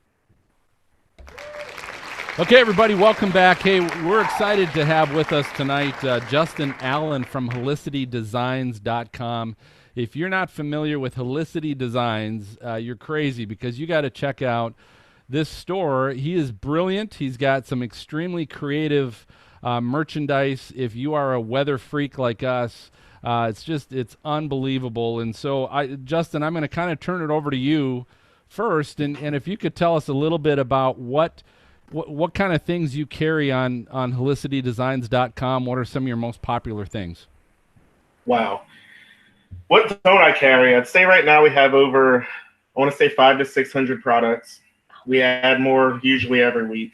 Okay, everybody, welcome back. Hey, we're excited to have with us tonight Justin Allen from HelicityDesigns.com. If you're not familiar with Helicity Designs, you're crazy, because you got to check out this store. He is brilliant. He's got some extremely creative merchandise. If you are a weather freak like us, it's unbelievable. And so, Justin, I'm going to kind of turn it over to you first, and if you could tell us a little bit about what kind of things you carry on HelicityDesigns.com. What are some of your most popular things? Wow. What don't I carry? I'd say right now we have over, I want to say 500 to 600 products. We add more usually every week.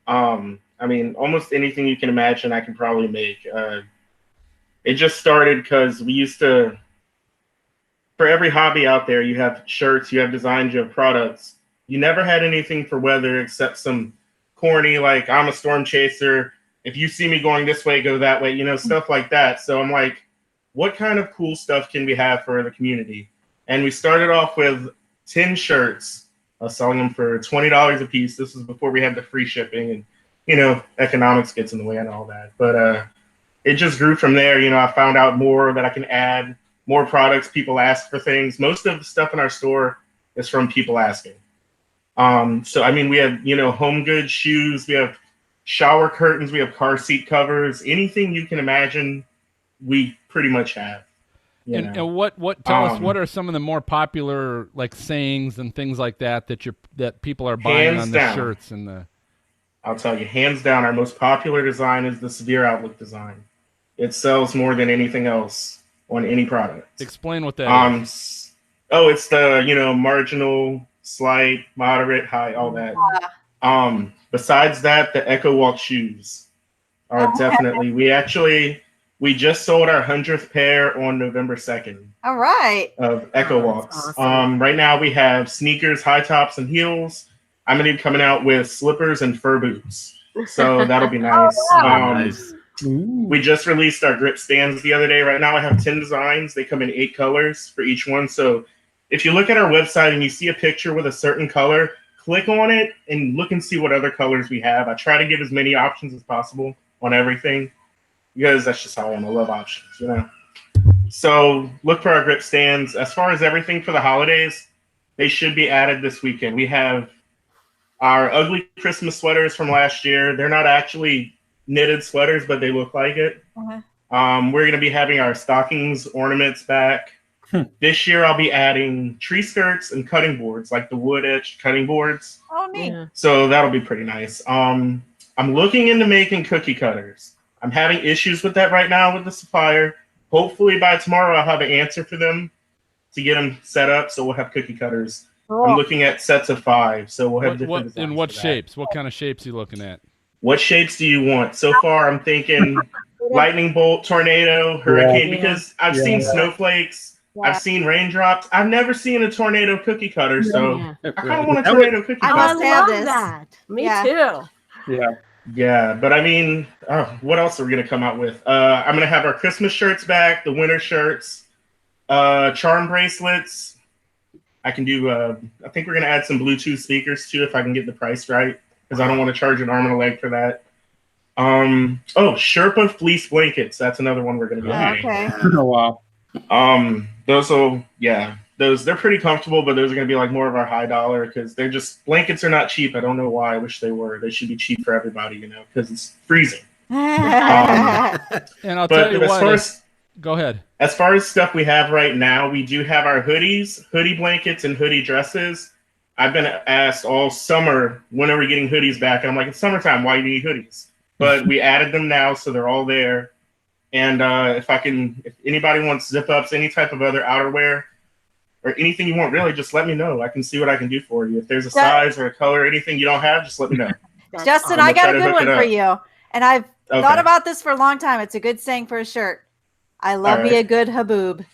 I mean, almost anything you can imagine, I can probably make. It just started because we used to, for every hobby out there, you have shirts, you have designs, you have products. You never had anything for weather except some corny, like, I'm a storm chaser. If you see me going this way, go that way, you know, stuff like that. So I'm like, what kind of cool stuff can we have for the community? And we started off with 10 shirts, selling them for $20 a piece. This was before we had the free shipping, and, you know, economics gets in the way and all that. But it just grew from there. You know, I found out more that I can add, more products. People ask for things. Most of the stuff in our store is from people asking. So, I mean, we have, you know, home goods, shoes, we have shower curtains, we have car seat covers, anything you can imagine, we pretty much have. And tell us, what are some of the more popular, like, sayings and things like that that people are buying on the shirts and the? I'll tell you, hands down, our most popular design is the severe outlook design. It sells more than anything else on any product. Explain what that is. Oh, it's the, you know, marginal, slight, moderate, high, all that. Besides that, the Echo Walk shoes are definitely, we just sold our 100th pair on November 2nd. All right. Of Echo Walks. Awesome. Right now we have sneakers, high tops, and heels. I'm going to be coming out with slippers and fur boots. So that'll be nice. Nice. We just released our grip stands the other day. Right now I have 10 designs. They come in 8 colors for each one. So if you look at our website and you see a picture with a certain color, click on it and look and see what other colors we have. I try to give as many options as possible on everything because that's just how I am. I love options, you know. So look for our grip stands. As far as everything for the holidays, they should be added this weekend. We have our ugly Christmas sweaters from last year. They're not actually knitted sweaters, but they look like it. We're going to be having our stockings, ornaments back. This year I'll be adding tree skirts and cutting boards, like the wood edge cutting boards. Oh, neat. So that'll be pretty nice. I'm looking into making cookie cutters. I'm having issues with that right now with the supplier. Hopefully by tomorrow I'll have an answer for them to get them set up, so we'll have cookie cutters. Cool. I'm looking at sets of 5, so we'll have different designs. In what shapes? What kind of shapes are you looking at? What shapes do you want? So far I'm thinking lightning bolt, tornado, hurricane, because I've seen snowflakes. Yeah. I've seen raindrops. I've never seen a tornado cookie cutter, so I kind of want a tornado cookie cutter. I must have this. That. Me too. Yeah, but I mean, what else are we going to come out with? I'm going to have our Christmas shirts back, the winter shirts, charm bracelets. I can do, I think we're going to add some Bluetooth speakers too, if I can get the price right, because I don't want to charge an arm and a leg for that. Sherpa fleece blankets. That's another one we're going to be having. Okay. Oh, wow. They're pretty comfortable, but those are going to be like more of our high dollar because they're just, blankets are not cheap. I don't know why. I wish they were. They should be cheap for everybody, you know, because it's freezing. And I'll tell you what. Go ahead. As far as stuff we have right now, we do have our hoodies, hoodie blankets, and hoodie dresses. If been asked all summer, when are we getting hoodies back? And I'm like, it's summertime. Why do you need hoodies? But we added them now, so they're all there. And if anybody wants zip-ups, any type of other outerwear, or anything you want, really, just let me know. I can see what I can do for you. If there's a size or a color or anything you don't have, just let me know. Justin, I got a good one for you. And I've thought about this for a long time. It's a good saying for a shirt. I love me a good haboob.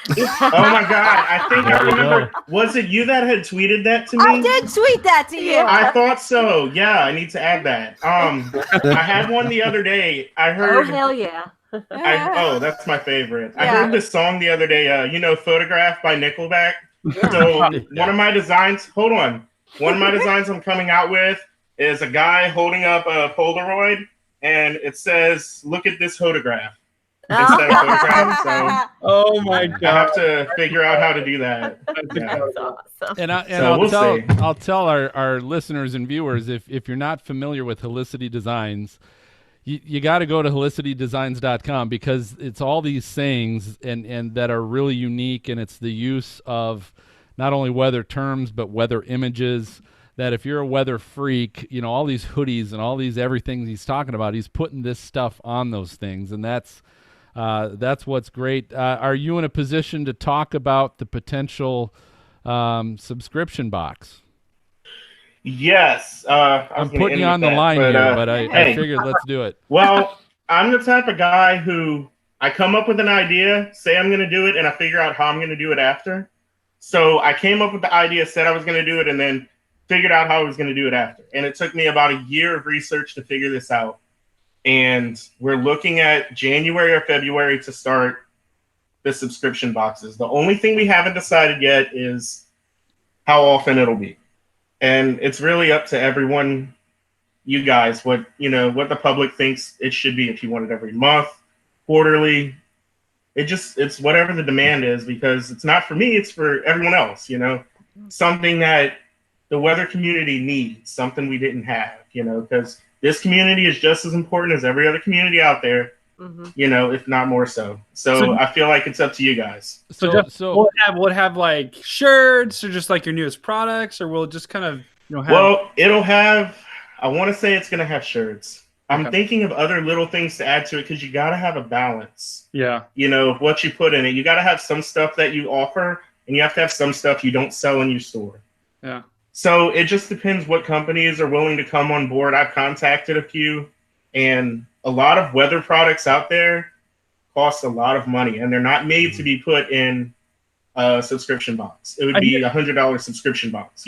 Oh my God. I think I remember. Was it you that had tweeted that to me? I did tweet that to you. I thought so. Yeah, I need to add that. I had one the other day. I heard. Oh, hell yeah. That's my favorite. Yeah. I heard this song the other day, Photograph by Nickelback. So one of my designs I'm coming out with is a guy holding up a Polaroid, and it says, "Look at this photograph." Instead of photograph. So oh my God. I have to figure out how to do that. Yeah. That's awesome. And I'll tell our listeners and viewers, if you're not familiar with Helicity Designs, you got to go to helicitydesigns.com because it's all these sayings and that are really unique, and it's the use of not only weather terms but weather images. That if you're a weather freak, you know, all these hoodies and all these everything he's talking about, he's putting this stuff on those things, and that's That's what's great. Are you in a position to talk about the potential subscription box? Yes. I'm putting you on the line here, but I figured let's do it. Well, I'm the type of guy who I come up with an idea, say I'm going to do it, and I figure out how I'm going to do it after. So I came up with the idea, said I was going to do it, and then figured out how I was going to do it after. And it took me about a year of research to figure this out. And we're looking at January or February to start the subscription boxes. The only thing we haven't decided yet is how often it'll be. And it's really up to everyone, you guys, what the public thinks it should be. If you want it every month, quarterly, it's whatever the demand is, because it's not for me, it's for everyone else, something that the weather community needs, something we didn't have, because this community is just as important as every other community out there, if not more so. So I feel like it's up to you guys. So will it have like shirts or just like your newest products, or will it just kind of have... Well, it'll have, I want to say it's going to have shirts. I'm thinking of other little things to add to it, because you got to have a balance. Yeah. What you put in it. You got to have some stuff that you offer, and you have to have some stuff you don't sell in your store. Yeah. So it just depends what companies are willing to come on board. I've contacted a few, and a lot of weather products out there cost a lot of money, and they're not made to be put in a subscription box. It would be $100 subscription box,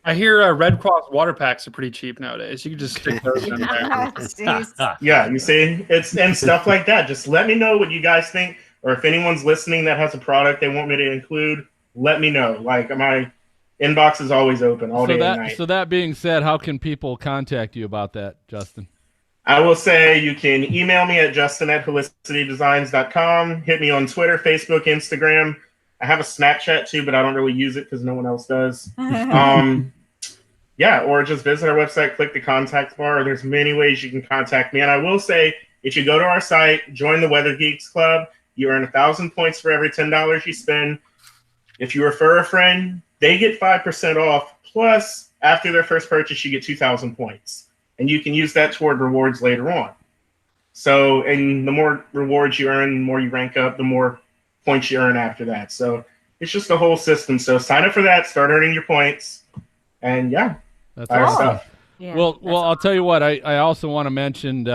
I hear Red Cross water packs are pretty cheap nowadays. You can just stick those in there. Yeah, you see, and stuff like that. Just let me know what you guys think, or if anyone's listening that has a product they want me to include, let me know. Like, my inbox is always open all day and night. So that being said, how can people contact you about that, Justin? I will say you can email me at justin@helicitydesigns.com. Hit me on Twitter, Facebook, Instagram. I have a Snapchat too, but I don't really use it because no one else does. Yeah, or just visit our website, click the contact bar. There's many ways you can contact me. And I will say, if you go to our site, join the Weather Geeks Club, you earn 1,000 points for every $10 you spend. If you refer a friend, they get 5% off. Plus, after their first purchase, you get 2,000 points. And you can use that toward rewards later on. So, and the more rewards you earn, the more you rank up, the more points you earn after that. So it's just a whole system. So sign up for that, start earning your points, and that's our awesome stuff. Yeah, well, I'll tell you what. I also want to mention,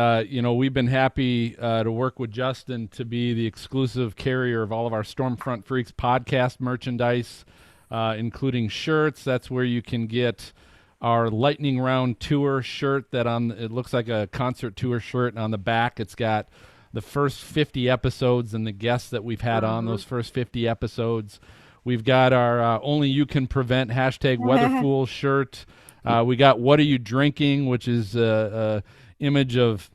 we've been happy to work with Justin to be the exclusive carrier of all of our Stormfront Freaks podcast merchandise, including shirts. That's where you can get our Lightning Round Tour shirt it looks like a concert tour shirt, and on the back it's got the first 50 episodes and the guests that we've had on those first 50 episodes. We've got our Only You Can Prevent #WeatherFool shirt. We got What Are You Drinking, which is an image of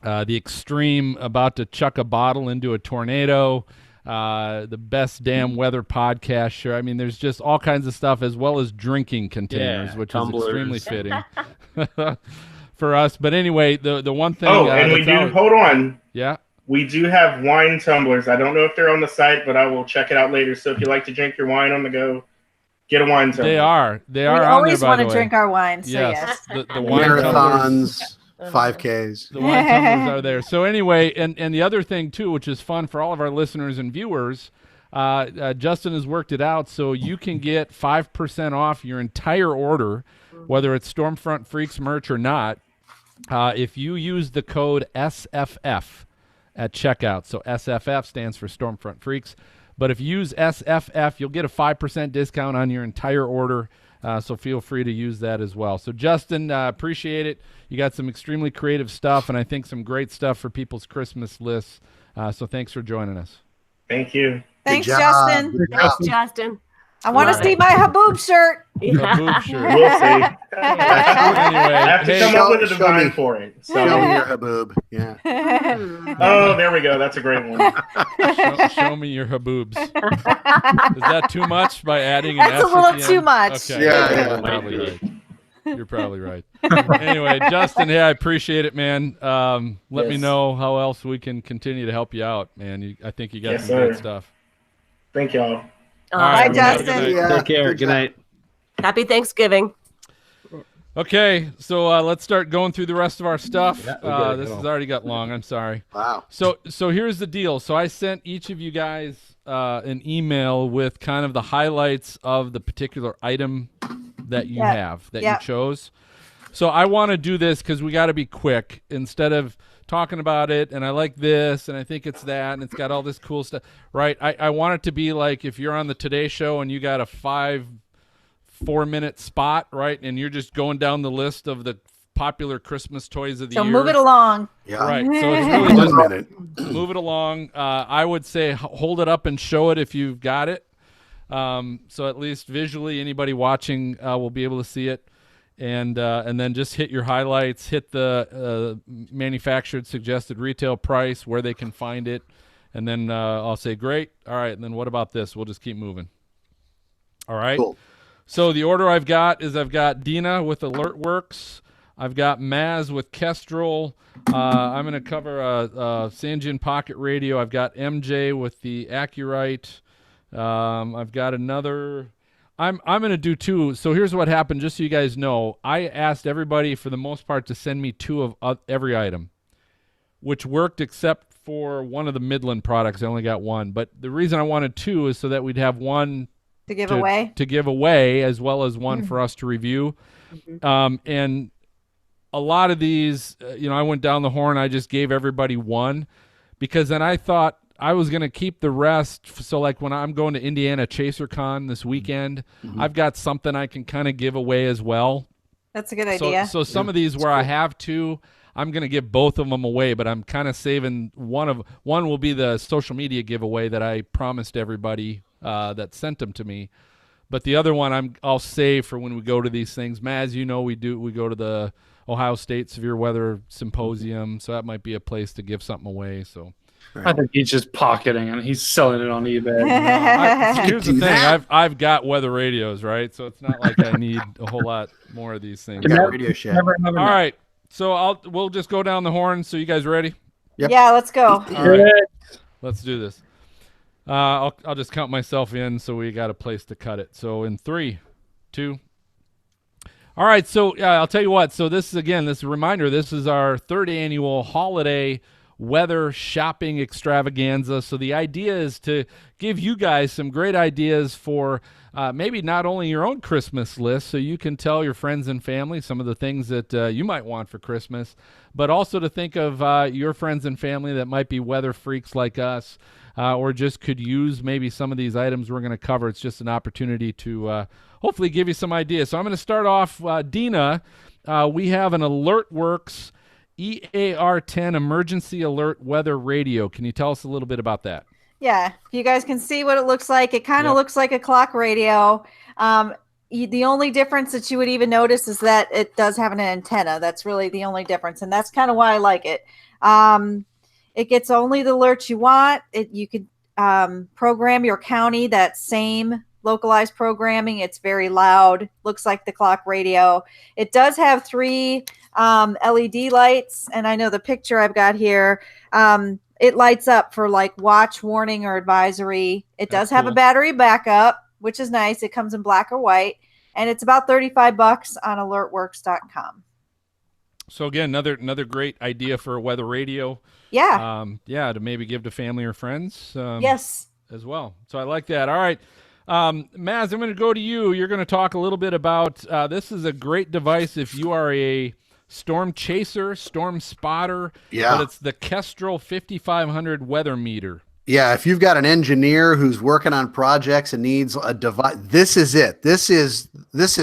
the extreme about to chuck a bottle into a tornado. The Best Damn Weather podcast shirt. I mean, there's just all kinds of stuff, as well as drinking containers, which is extremely fitting for us. But anyway, the one thing. And we do. Hold on. Yeah. We do have wine tumblers. I don't know if they're on the site, but I will check it out later. So if you like to drink your wine on the go, get a wine tumbler. They are. We on always there, by want the to way. drink our wine. So yes. The wine marathons, 5Ks. The wine tumblers are there. So anyway, and the other thing too, which is fun for all of our listeners and viewers, Justin has worked it out so you can get 5% off your entire order, whether it's Stormfront Freaks merch or not, if you use the code SFF at checkout. So SFF stands for Stormfront Freaks. But if you use SFF, you'll get a 5% discount on your entire order. So feel free to use that as well. So Justin, appreciate it. You got some extremely creative stuff, and I think some great stuff for people's Christmas lists. So thanks for joining us. Thank you. Thanks, Justin. Thanks, Justin. I want to see my Haboob shirt. Haboob shirt. We'll see. Anyway, I have to come up with a design for it. So. Show me your Haboob. Yeah. Oh, there we go. That's a great one. Show me your Haboobs. Is that too much by adding an S? That's a little too much. Okay. Yeah. Probably right. You're probably right. Anyway, Justin, I appreciate it, man. Let me know how else we can continue to help you out, man. I think you got some great stuff. Thank y'all. All right, Justin. Take care. Good night. Happy Thanksgiving. Okay, so let's start going through the rest of our stuff. Yeah, we gotta This go. has already got long. I'm sorry. Wow. So here's the deal. So I sent each of you guys an email with kind of the highlights of the particular item that you have, that you chose. So I want to do this because we got to be quick instead of talking about it. And I like this, and I think it's that, and it's got all this cool stuff, right? I want it to be like if you're on the Today Show and you got a 4-minute spot, right? And you're just going down the list of the popular Christmas toys of the year. So move it along. Yeah. Right. So it's really just 1 minute. move it along. I would say hold it up and show it if you've got it. So at least visually, anybody watching will be able to see it. And then just hit your highlights, hit the manufactured suggested retail price, where they can find it. And then I'll say, great. All right. And then what about this? We'll just keep moving. All right. Cool. So the order I've got is I've got Dina with AlertWorks. I've got Maz with Kestrel. I'm going to cover a Sangeun Pocket Radio. I've got MJ with the Acurite. I've got another. I'm going to do two. So here's what happened, just so you guys know. I asked everybody, for the most part, to send me 2 of every item, which worked except for one of the Midland products. I only got 1. But the reason I wanted 2 is so that we'd have one To give away. to give away, as well as one for us to review. And a lot of these, I went down the horn. I just gave everybody 1 because then I thought I was going to keep the rest. So like when I'm going to Indiana ChaserCon this weekend, I've got something I can kind of give away as well. That's a good idea. So some of these where I have 2, I'm going to give both of them away, but I'm kind of saving one will be the social media giveaway that I promised everybody that sent them to me. But the other one I'll save for when we go to these things. Maz, we go to the Ohio State Severe Weather Symposium, so that might be a place to give something away. So I think he's just pocketing and he's selling it on eBay. here's the thing: I've got weather radios, right? So it's not like I need a whole lot more of these things. Radio Shack. Never All right, so we'll just go down the horn. So you guys ready? Yep. Yeah, let's go. All right, let's do this. I'll just count myself in, so we got a place to cut it. So in 3, 2. All right, so I'll tell you what. So this is a reminder. This is our 3rd annual holiday weather shopping extravaganza. So the idea is to give you guys some great ideas for maybe not only your own Christmas list, so you can tell your friends and family some of the things that you might want for Christmas, but also to think of your friends and family that might be weather freaks like us, or just could use maybe some of these items we're going to cover. It's just an opportunity to hopefully give you some ideas. So I'm going to start off, Dina. We have an AlertWorks EAR10 Emergency Alert Weather Radio. Can you tell us a little bit about that? Yeah, if you guys can see what it looks like, it kind of looks like a clock radio. The only difference that you would even notice is that it does have an antenna. That's really the only difference, and that's kind of why I like it. It gets only the alerts you want. You could program your county that same localized programming. It's very loud, looks like the clock radio. It does have 3 LED lights, and I know the picture I've got here, it lights up for like watch, warning, or advisory. It does have a battery backup, which is nice. It comes in black or white, and it's about $35 on alertworks.com. So again, another great idea for a weather radio. Yeah. To maybe give to family or friends. Yes. As well. So I like that. All right. Maz, I'm going to go to you. You're going to talk a little bit about this is a great device if you are a storm chaser, storm spotter. Yeah. But it's the Kestrel 5500 weather meter. Yeah, if you've got an engineer who's working on projects and needs a device, this is it. This is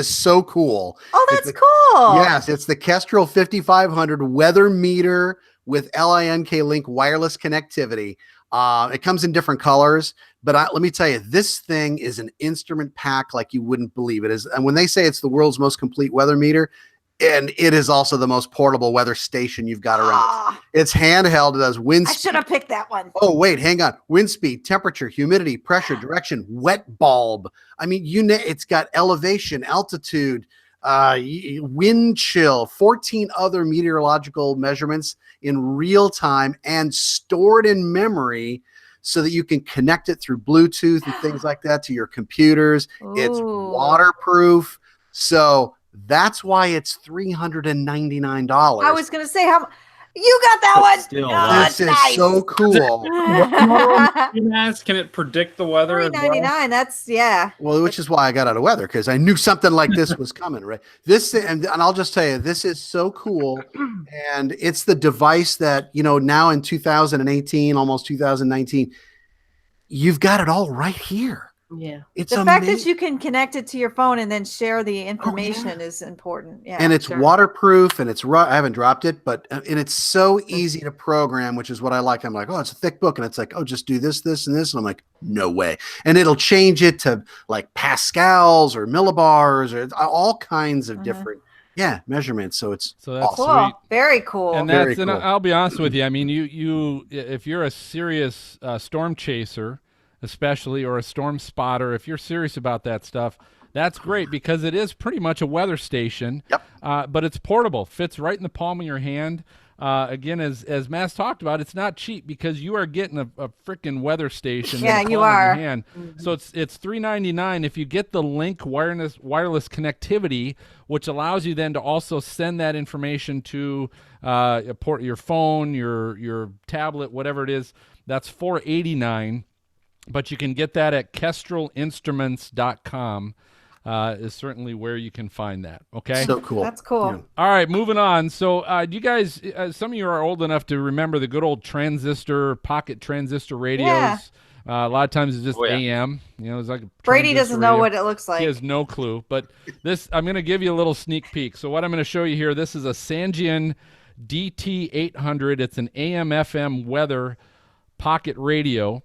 so cool. Oh, that's cool. Yes, it's the Kestrel 5500 weather meter with LINK link wireless connectivity. It comes in different colors, but let me tell you, this thing is an instrument pack like you wouldn't believe it is. And when they say it's the world's most complete weather meter, and it is also the most portable weather station you've got around. It's handheld. It does wind speed. I should have picked that one. Oh, wait, hang on. Wind speed, temperature, humidity, pressure, direction, wet bulb. I mean, it's got elevation, altitude, wind chill, 14 other meteorological measurements in real time and stored in memory so that you can connect it through Bluetooth and things like that to your computers. Ooh. It's waterproof. So That's why it's $399. I was gonna say how you got that one. Still, Oh, This it's is nice. so cool. Can it predict the weather as well? $3.99. That's Well, which is why I got out of weather, because I knew something like this was coming, right? This and I'll just tell you, this is so cool, and it's the device that now in 2018, almost 2019, you've got it all right here. Yeah. It's the fact that amazing. you can connect it to your phone and then share the information is important. Yeah, And it's sure. waterproof, and I haven't dropped it, but and it's so easy to program, which is what I like. I'm like, oh, it's a thick book, and it's like, oh, just do this, this, and this. And I'm like, no way. And it'll change it to like pascals or millibars or all kinds of different measurements. So it's that's awesome. Cool. sweet. Very cool. And Very and cool. I'll be honest with you. I mean, you if you're a serious storm chaser, especially, or a storm spotter, if you're serious about that stuff, that's great, because it is pretty much a weather station. Yep. But it's portable, fits right in the palm of your hand. Again, as Matt's talked about, it's not cheap, because you are getting a freaking weather station. Yeah, in the you palm of your are. hand. So it's $3.99 if you get the Link wireless connectivity, which allows you then to also send that information to your phone, your tablet, whatever it is. That's $4.89. But you can get that at KestrelInstruments.com. Is certainly where you can find that. Okay. So cool. That's cool. Yeah. All right, moving on. So, you guys, some of you are old enough to remember the good old pocket transistor radios. Yeah. A lot of times it's just AM. It's like a Brady transistor doesn't know radio. what it looks like. He has no clue. But I'm going to give you a little sneak peek. So what I'm going to show you here, this is a Sangeun Dt 800. It's an AM/FM weather pocket radio.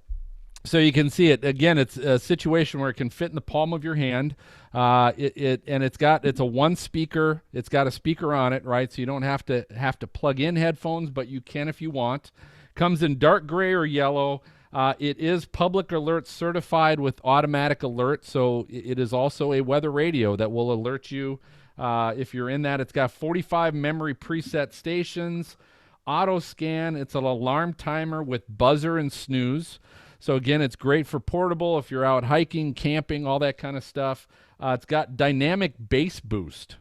So you can see it again. It's a situation where it can fit in the palm of your hand. It's a one speaker. It's got a speaker on it, right? So you don't have to plug in headphones, but you can if you want. Comes in dark gray or yellow. It is public alert certified with automatic alert. So it is also a weather radio that will alert you if you're in that. It's got 45 memory preset stations, auto scan. It's an alarm timer with buzzer and snooze. So again, it's great for portable if you're out hiking, camping, all that kind of stuff. It's got dynamic bass boost.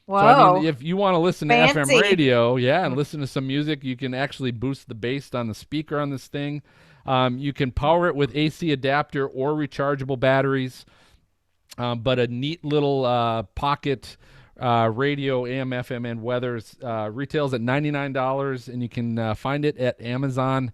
Whoa. So I mean, if you want to listen to Fancy. FM radio, and listen to some music, you can actually boost the bass on the speaker on this thing. You can power it with AC adapter or rechargeable batteries. But a neat little pocket radio, AM, FM, and weather retails at $99, and you can find it at Amazon.com,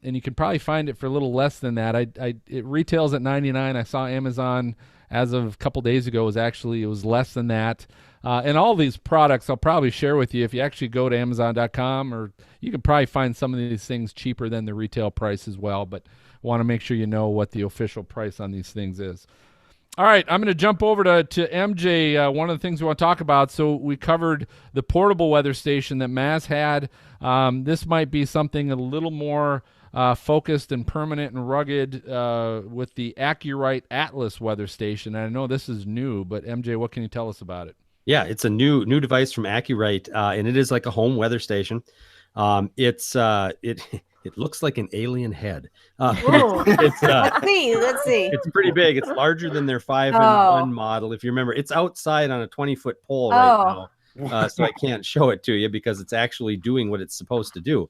and you can probably find it for a little less than that. It retails at $99. I saw Amazon as of a couple days ago it was less than that. And all these products I'll probably share with you if you actually go to Amazon.com, or you can probably find some of these things cheaper than the retail price as well, but want to make sure you know what the official price on these things is. All right, I'm going to jump over to MJ. One of the things we want to talk about, so we covered the portable weather station that Maz had. This might be something a little more focused and permanent and rugged with the Acurite Atlas weather station. And I know this is new, but MJ, what can you tell us about it? Yeah, it's a new device from Acurite, and it is like a home weather station. It looks like an alien head. Let's see. It's pretty big. It's larger than their 5-in-1 model. If you remember, it's outside on a 20-foot pole right now. So I can't show it to you because it's actually doing what it's supposed to do,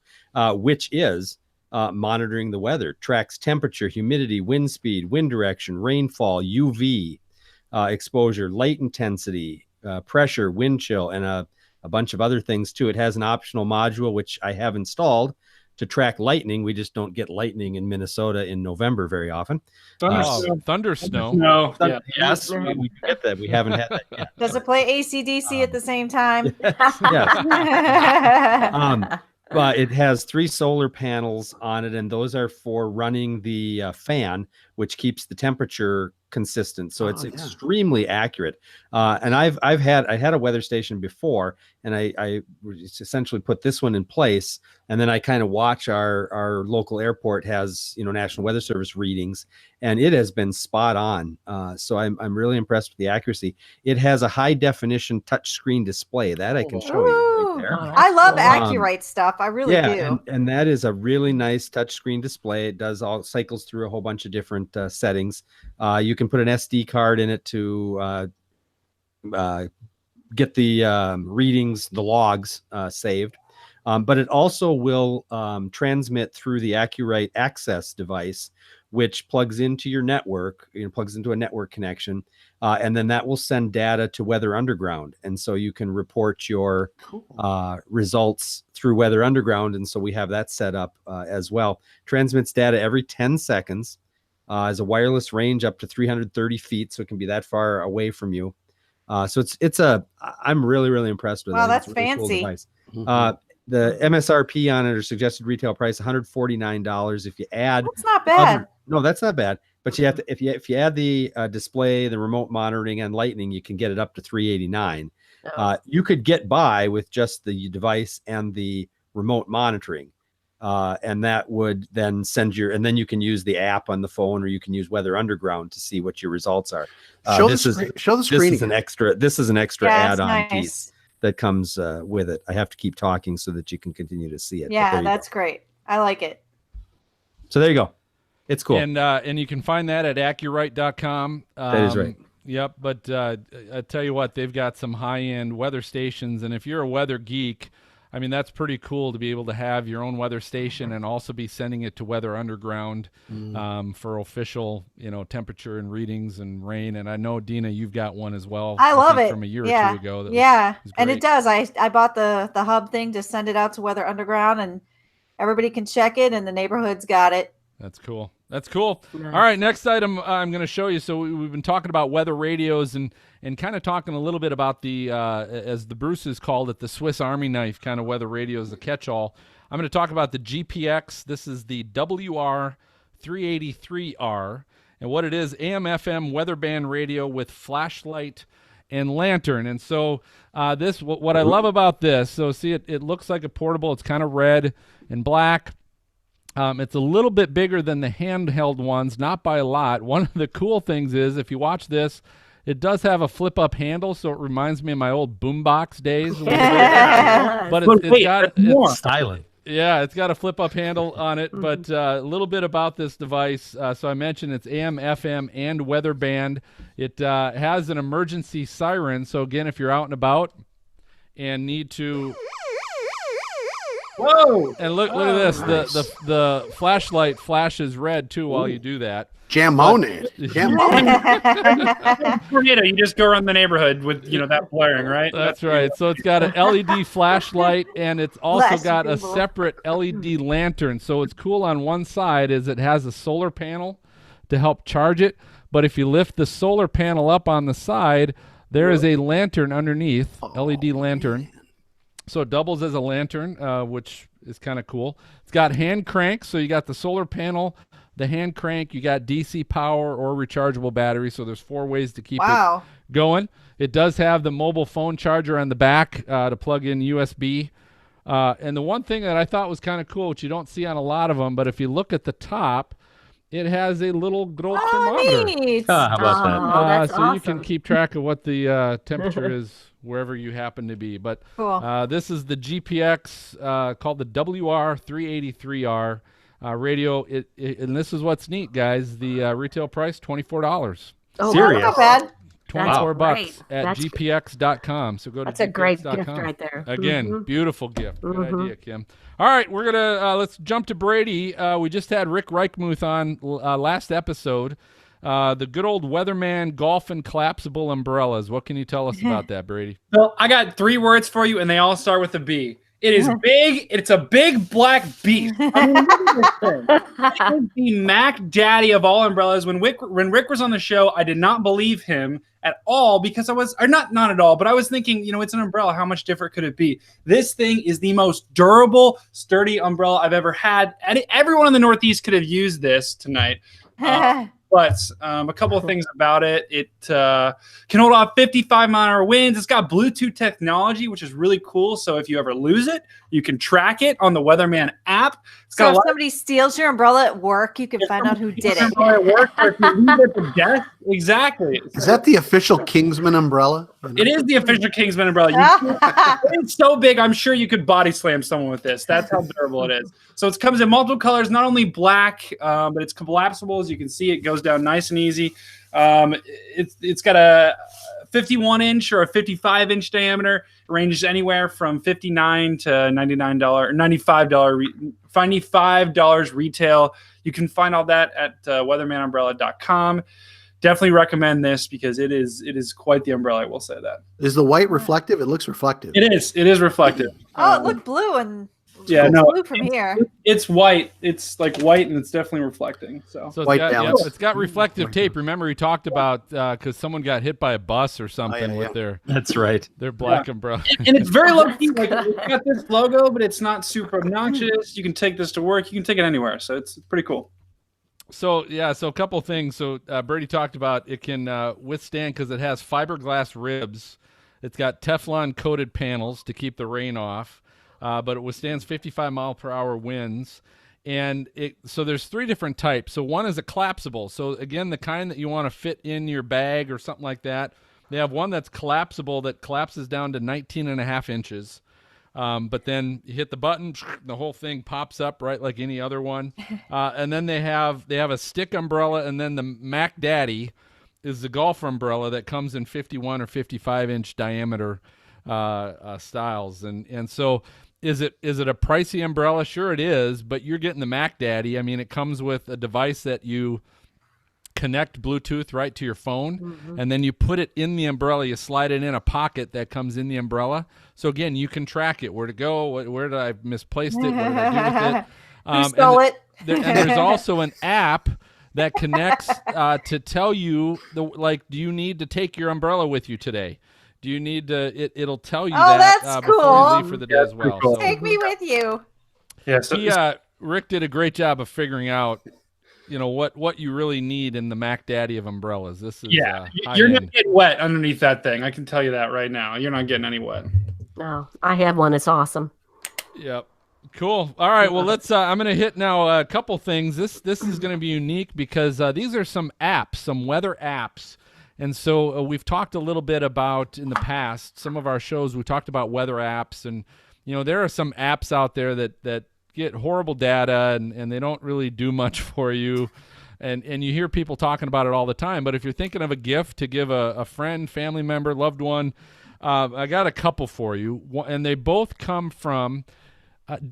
which is monitoring the weather, tracks temperature, humidity, wind speed, wind direction, rainfall, UV exposure, light intensity, pressure, wind chill, and a bunch of other things too. It has an optional module, which I have installed, to track lightning. We just don't get lightning in Minnesota in November very often. Thunder snow. No. Yes, we get that. We haven't had that yet. Does it play AC/DC at the same time? Yes. But it has 3 solar panels on it, and those are for running the fan, which keeps the temperature consistent. So it's extremely accurate. And I had a weather station before, and I essentially put this one in place, and then I kind of watch our local airport has National Weather Service readings, and it has been spot on. So I'm really impressed with the accuracy. It has a high definition touchscreen display that I can show you right there. I love Acurite stuff. I really do. And that is a really nice touchscreen display. It cycles through a whole bunch of different settings. You can put an SD card in it to get the readings, the logs saved. But it also will transmit through the Acurite access device, which plugs into your network, plugs into a network connection. And then that will send data to Weather Underground. And so you can report your results through Weather Underground. And so we have that set up as well. Transmits data every 10 seconds, has a wireless range up to 330 feet. So it can be that far away from you. So I'm really, really impressed with it. Wow, that's It's a really cool fancy. device. The MSRP on it, or suggested retail price, $149. If you add, That's not bad. no, that's not bad. But you have to, if you add the display, the remote monitoring, and lightning, you can get it up to $389. You could get by with just the device and the remote monitoring, and that would then and then you can use the app on the phone, or you can use Weather Underground to see what your results are. Show the screen. This is an extra Yeah, it's add-on nice. piece that comes with it. I have to keep talking so that you can continue to see it. But there Yeah, you that's great. I like it. So there you go. It's cool. And you can find that at Acurite.com. That is right. Yep. But I tell you what, they've got some high-end weather stations. And if you're a weather geek, I mean, that's pretty cool to be able to have your own weather station and also be sending it to Weather Underground for official, temperature and readings and rain. And I know, Dina, you've got one as well. I love think it. From a year yeah. or two ago. And it does. I bought the hub thing to send it out to Weather Underground, and everybody can check it, and the neighborhood's got it. That's cool. That's cool. Nice. All right, next item I'm going to show you. So we've been talking about weather radios and kind of talking a little bit about the, as the Bruces called it, the Swiss Army knife kind of weather radios, the catch-all. I'm going to talk about the GPX. This is the WR383R. And what it is, AM/FM weather band radio with flashlight and lantern. And so what I love about this, so see it looks like a portable. It's kind of red and black. It's a little bit bigger than the handheld ones, not by a lot. One of the cool things is, if you watch this, it does have a flip-up handle, so it reminds me of my old boombox days. But it's got styling. Yeah, it's got a flip-up handle on it. But a little bit about this device. So I mentioned it's AM, FM, and weather band. It has an emergency siren. So again, if you're out and about and need to... Whoa! And look at this. Nice. The flashlight flashes red too while you do that. Jamone. Tornado, you just go around the neighborhood with that blaring, right? That's right. So it's got an LED flashlight, and it's also got a separate LED lantern. So it's cool on one side is it has a solar panel to help charge it. But if you lift the solar panel up on the side, there is a lantern underneath, LED lantern. So it doubles as a lantern, which is kind of cool. It's got hand cranks, so you got the solar panel, the hand crank, you got DC power or rechargeable battery, so there's 4 ways to keep it going. It does have the mobile phone charger on the back to plug in USB. And the one thing that I thought was kind of cool, which you don't see on a lot of them, but if you look at the top, it has a little thermometer. Neat. How about that? That's So awesome. you can keep track of what the temperature is wherever you happen to be. But Cool. this is the GPX called the WR383R radio. And this is what's neat, guys. The retail price, $24. Oh, Serious? Not bad. 24 That's bucks great. at That's gpx.com. So go to That's a great gift gpx.com. right there. Again, beautiful gift. Good idea, Kim. All right, we're gonna let's jump to Brady. We just had Rick Reichmuth on last episode. The good old Weatherman golf and collapsible umbrellas. What can you tell us about that, Brady? Well, I got 3 words for you, and they all start with a B. It is big. It's a big black beast. I mean, look at this thing. It is the Mac Daddy of all umbrellas. When Rick was on the show, I did not believe him at all because I was, or not at all, but I was thinking, it's an umbrella. How much different could it be? This thing is the most durable, sturdy umbrella I've ever had. And everyone in the Northeast could have used this tonight. But a couple of things about it. It can hold off 55-mile-an-hour winds. It's got Bluetooth technology, which is really cool. So if you ever lose it, you can track it on the Weatherman app. So if somebody steals your umbrella at work, you can find out who did it. At work, or if you leave it at the desk. Exactly. Is that the official Kingsman umbrella? It is the official Kingsman umbrella. It's so big, I'm sure you could body slam someone with this. That's how durable it is. So it comes in multiple colors, not only black, but it's collapsible. As you can see, it goes down nice and easy. It's got a 51-inch or a 55-inch diameter. It ranges anywhere from $59 to $99, $95 retail. You can find all that at weathermanumbrella.com. Definitely recommend this because it is quite the umbrella. I will say that. Is the white reflective? It looks reflective. It is reflective. Oh, it looked blue and blue from here. It's white. It's like white and it's definitely reflecting. So it's white got, balance. it's got reflective tape. Remember we talked about because someone got hit by a bus or something with their their black umbrella. And it's very low key. Like it's got this logo, but it's not super obnoxious. You can take this to work. You can take it anywhere. So it's pretty cool. So a couple things. So Brady talked about it can withstand because it has fiberglass ribs. It's got Teflon coated panels to keep the rain off, but it withstands 55-mile-per-hour winds. And so there's 3 different types. So one is a collapsible. So again, the kind that you want to fit in your bag or something like that. They have one that's collapsible that collapses down to 19.5 inches. But then you hit the button, the whole thing pops up, right, like any other one. And then they have a stick umbrella, and then the Mac Daddy is the golf umbrella that comes in 51 or 55-inch diameter styles. And so is it a pricey umbrella? Sure it is, but you're getting the Mac Daddy. I mean, it comes with a device that you connect Bluetooth right to your phone, and then you put it in the umbrella. You slide it in a pocket that comes in the umbrella. So again, you can track it, where to go, where did I misplaced it, what did I do with it. Who stole it? And there's also an app that connects to tell you, do you need to take your umbrella with you today? Do you need to, it'll tell you that that's before cool. you leave for the day as well. Cool. So, Take me with you. Yeah. So Rick did a great job of figuring out what you really need in the Mac Daddy of umbrellas. This is you're not getting wet underneath that thing. I can tell you that right now. You're not getting any wet. No, I have one. It's awesome. Yep. Cool. All right. Well, let's. I'm going to hit now a couple things. This is going to be unique because these are some apps, some weather apps, and so we've talked a little bit about in the past. Some of our shows we talked about weather apps, and there are some apps out there that get horrible data and they don't really do much for you, and you hear people talking about it all the time. But if you're thinking of a gift to give a friend, family member, loved one, I got a couple for you, and they both come from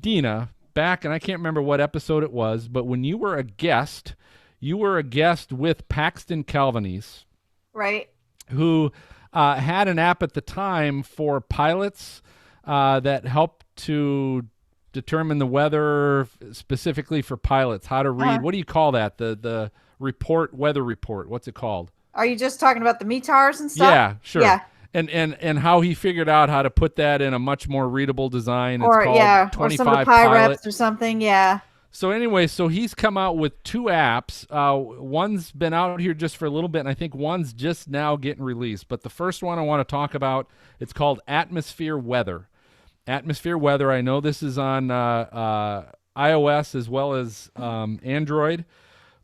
Dina back, and I can't remember what episode it was, but when you were a guest with Paxton Calvanese, right? Who had an app at the time for pilots that helped to determine the weather specifically for pilots, how to read. What do you call that? The weather report. What's it called? Are you just talking about the METARs and stuff? Yeah, sure. Yeah. And how he figured out how to put that in a much more readable design. It's or called 25 or some of the Pilot or something. Yeah. So anyway, he's come out with 2 apps. One's been out here just for a little bit, and I think one's just now getting released. But the first one I want to talk about, it's called Atmosphere Weather. Atmosphere Weather. I know this is on iOS as well as Android.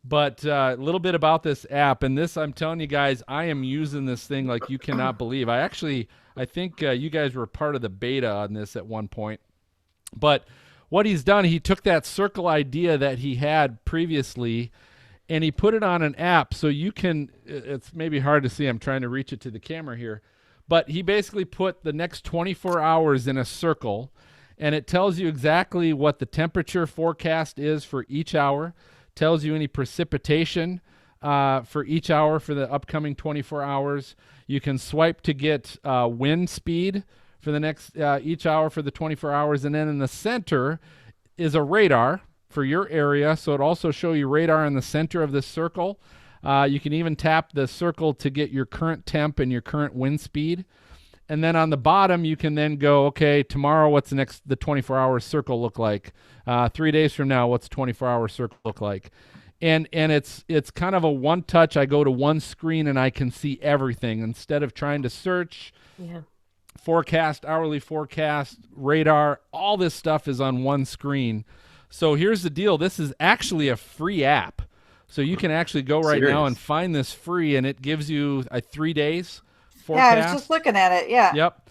But a little bit about this app, and this, I'm telling you guys, I am using this thing like you cannot believe. I think you guys were part of the beta on this at one point. But what he's done, he took that circle idea that he had previously, and he put it on an app so you can, it's maybe hard to see, I'm trying to reach it to the camera here, but he basically put the next 24 hours in a circle, and it tells you exactly what the temperature forecast is for each hour. Tells you any precipitation for each hour for the upcoming 24 hours. You can swipe to get wind speed for the next each hour for the 24 hours. And then in the center is a radar for your area. So it also shows you radar in the center of this circle. You can even tap the circle to get your current temp and your current wind speed. And then on the bottom, you can then go, okay, tomorrow, what's the 24-hour circle look like? 3 days from now, what's the 24-hour circle look like? And it's kind of a one-touch. I go to one screen and I can see everything instead of trying to search, forecast, hourly forecast, radar. All this stuff is on one screen. So here's the deal. This is actually a free app. So you can actually go right now and find this free, and it gives you 3 days. Forecast. Yeah, I was just looking at it. Yeah. Yep.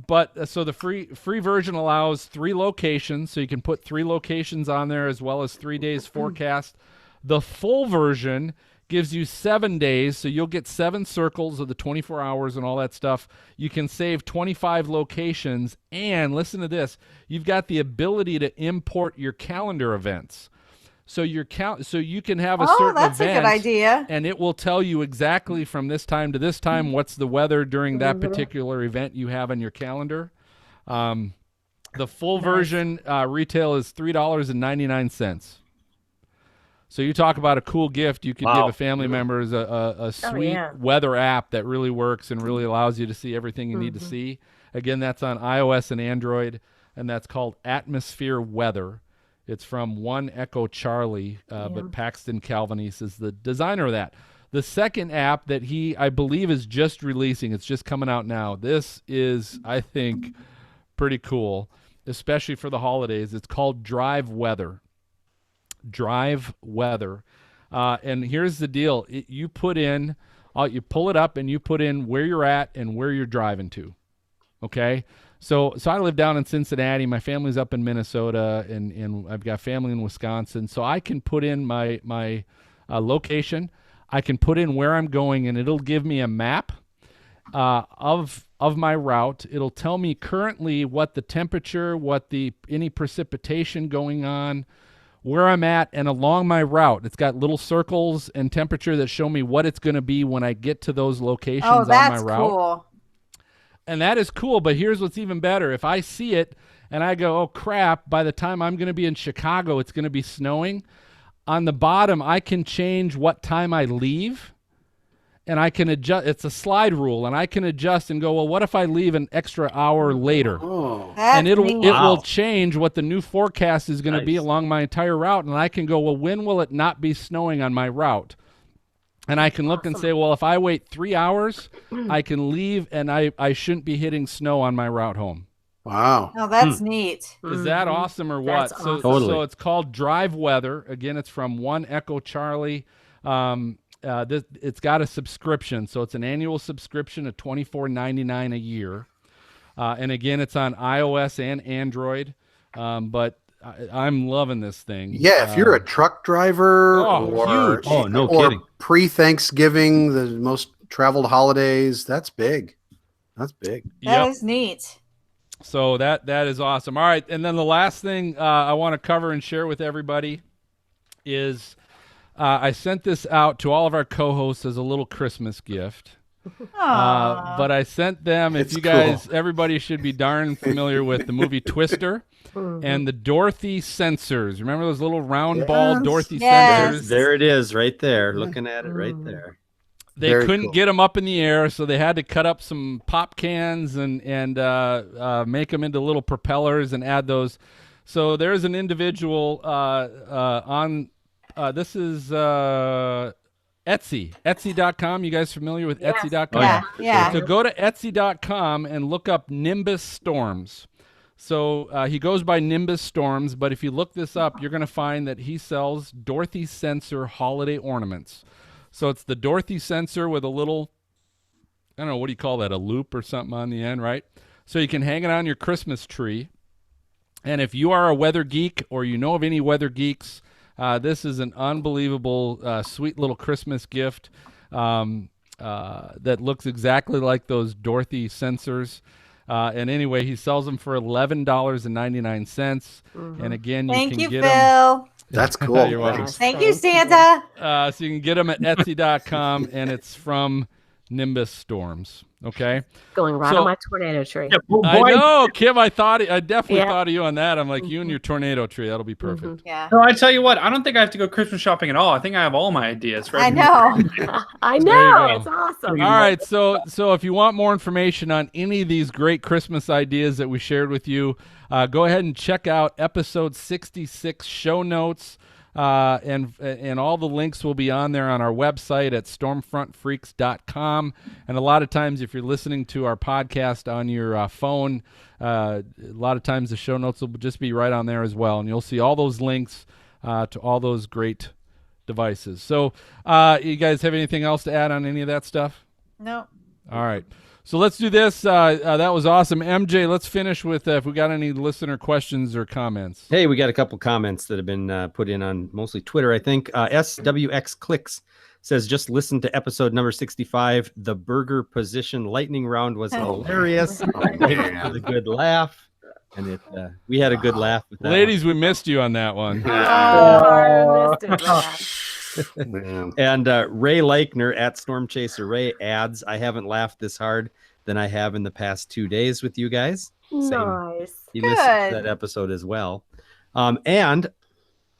But so the free version allows 3 locations, so you can put 3 locations on there as well as 3 days forecast. The full version gives you 7 days, so you'll get 7 circles of the 24 hours and all that stuff. You can save 25 locations, and listen to this, you've got the ability to import your calendar events. So you can have a certain that's event, a good idea. and it will tell you exactly from this time to this time what's the weather during that particular event you have on your calendar. The full version retail is $3.99. So you talk about a cool gift you could give a family member is a sweet weather app that really works and really allows you to see everything you need to see. Again, that's on iOS and Android, and that's called Atmosphere Weather. It's from One Echo Charlie, but Paxton Calvanese is the designer of that. The second app that I believe is just releasing, it's just coming out now. This is, I think, pretty cool, especially for the holidays. It's called Drive Weather. Drive Weather. And here's the deal. You put in, you pull it up and you put in where you're at and where you're driving to. Okay? So I live down in Cincinnati. My family's up in Minnesota, and I've got family in Wisconsin. So I can put in my location. I can put in where I'm going, and it'll give me a map of my route. It'll tell me currently what the temperature, any precipitation going on, where I'm at, and along my route. It's got little circles and temperature that show me what it's going to be when I get to those locations on my route. Cool. And that is cool, but here's what's even better. If I see it and I go, oh, crap, by the time I'm going to be in Chicago, it's going to be snowing, on the bottom, I can change what time I leave, and I can adjust. It's a slide rule, and I can adjust and go, well, what if I leave an extra hour later? And it will change what the new forecast is going to be along my entire route, and I can go, well, when will it not be snowing on my route? And I can look and say, well, if I wait 3 hours, I can leave, and I shouldn't be hitting snow on my route home. Wow. Oh, that's neat. Is that awesome or what? Awesome. So it's called Drive Weather. Again, it's from One Echo Charlie. It's got a subscription, so it's an annual subscription of $24.99 a year. And again, it's on iOS and Android. But I'm loving this thing. Yeah, if you're a truck driver or pre-Thanksgiving, the most traveled holidays, that's big. That's big. That is neat. So that is awesome. All right, and then the last thing I want to cover and share with everybody is I sent this out to all of our co-hosts as a little Christmas gift. But I sent them, everybody should be darn familiar with the movie Twister and the Dorothy sensors. Remember those little round ball Dorothy sensors? There it is right there. Looking at it right there. They couldn't get them up in the air, so they had to cut up some pop cans and make them into little propellers and add those. So there's an individual on this is Etsy, Etsy.com. You guys familiar with Etsy.com? Yeah. So go to Etsy.com and look up Nimbus Storms. So he goes by Nimbus Storms, but if you look this up, you're going to find that he sells Dorothy sensor holiday ornaments. So it's the Dorothy sensor with a little, I don't know, what do you call that, a loop or something on the end, right? So you can hang it on your Christmas tree. And if you are a weather geek or you know of any weather geeks, this is an unbelievable, sweet little Christmas gift that looks exactly like those Dorothy sensors. And anyway, he sells them for $11.99. And again, you can get them. That's cool. You're welcome. Thank you, Santa. So you can get them at Etsy.com, and it's from Nimbus Storms. Okay, going right on my tornado tree. I know, Kim. I definitely thought of you on that. I'm like, you and your tornado tree. That'll be perfect. Yeah. So I tell you what, I don't think I have to go Christmas shopping at all. I think I have all my ideas. Right? I know. I know. It's awesome. All right. So if you want more information on any of these great Christmas ideas that we shared with you, go ahead and check out episode 66 show notes. And all the links will be on there on our website at stormfrontfreaks.com. And a lot of times, if you're listening to our podcast on your phone, a lot of times the show notes will just be right on there as well. And you'll see all those links to all those great devices. So you guys have anything else to add on any of that stuff? No. All right. So let's do this. That was awesome. MJ, let's finish with if we got any listener questions or comments. Hey, we got a couple comments that have been put in on mostly Twitter, I think. SWX Clicks says, just listen to episode number 65. The burger position lightning round was hilarious. Thanks for the good laugh. And we had a good laugh with that. Ladies, we missed you on that one. And Ray Leichner at Storm Chaser Ray adds, I haven't laughed this hard than I have in the past 2 days with you guys. Nice. He listened to that episode as well. And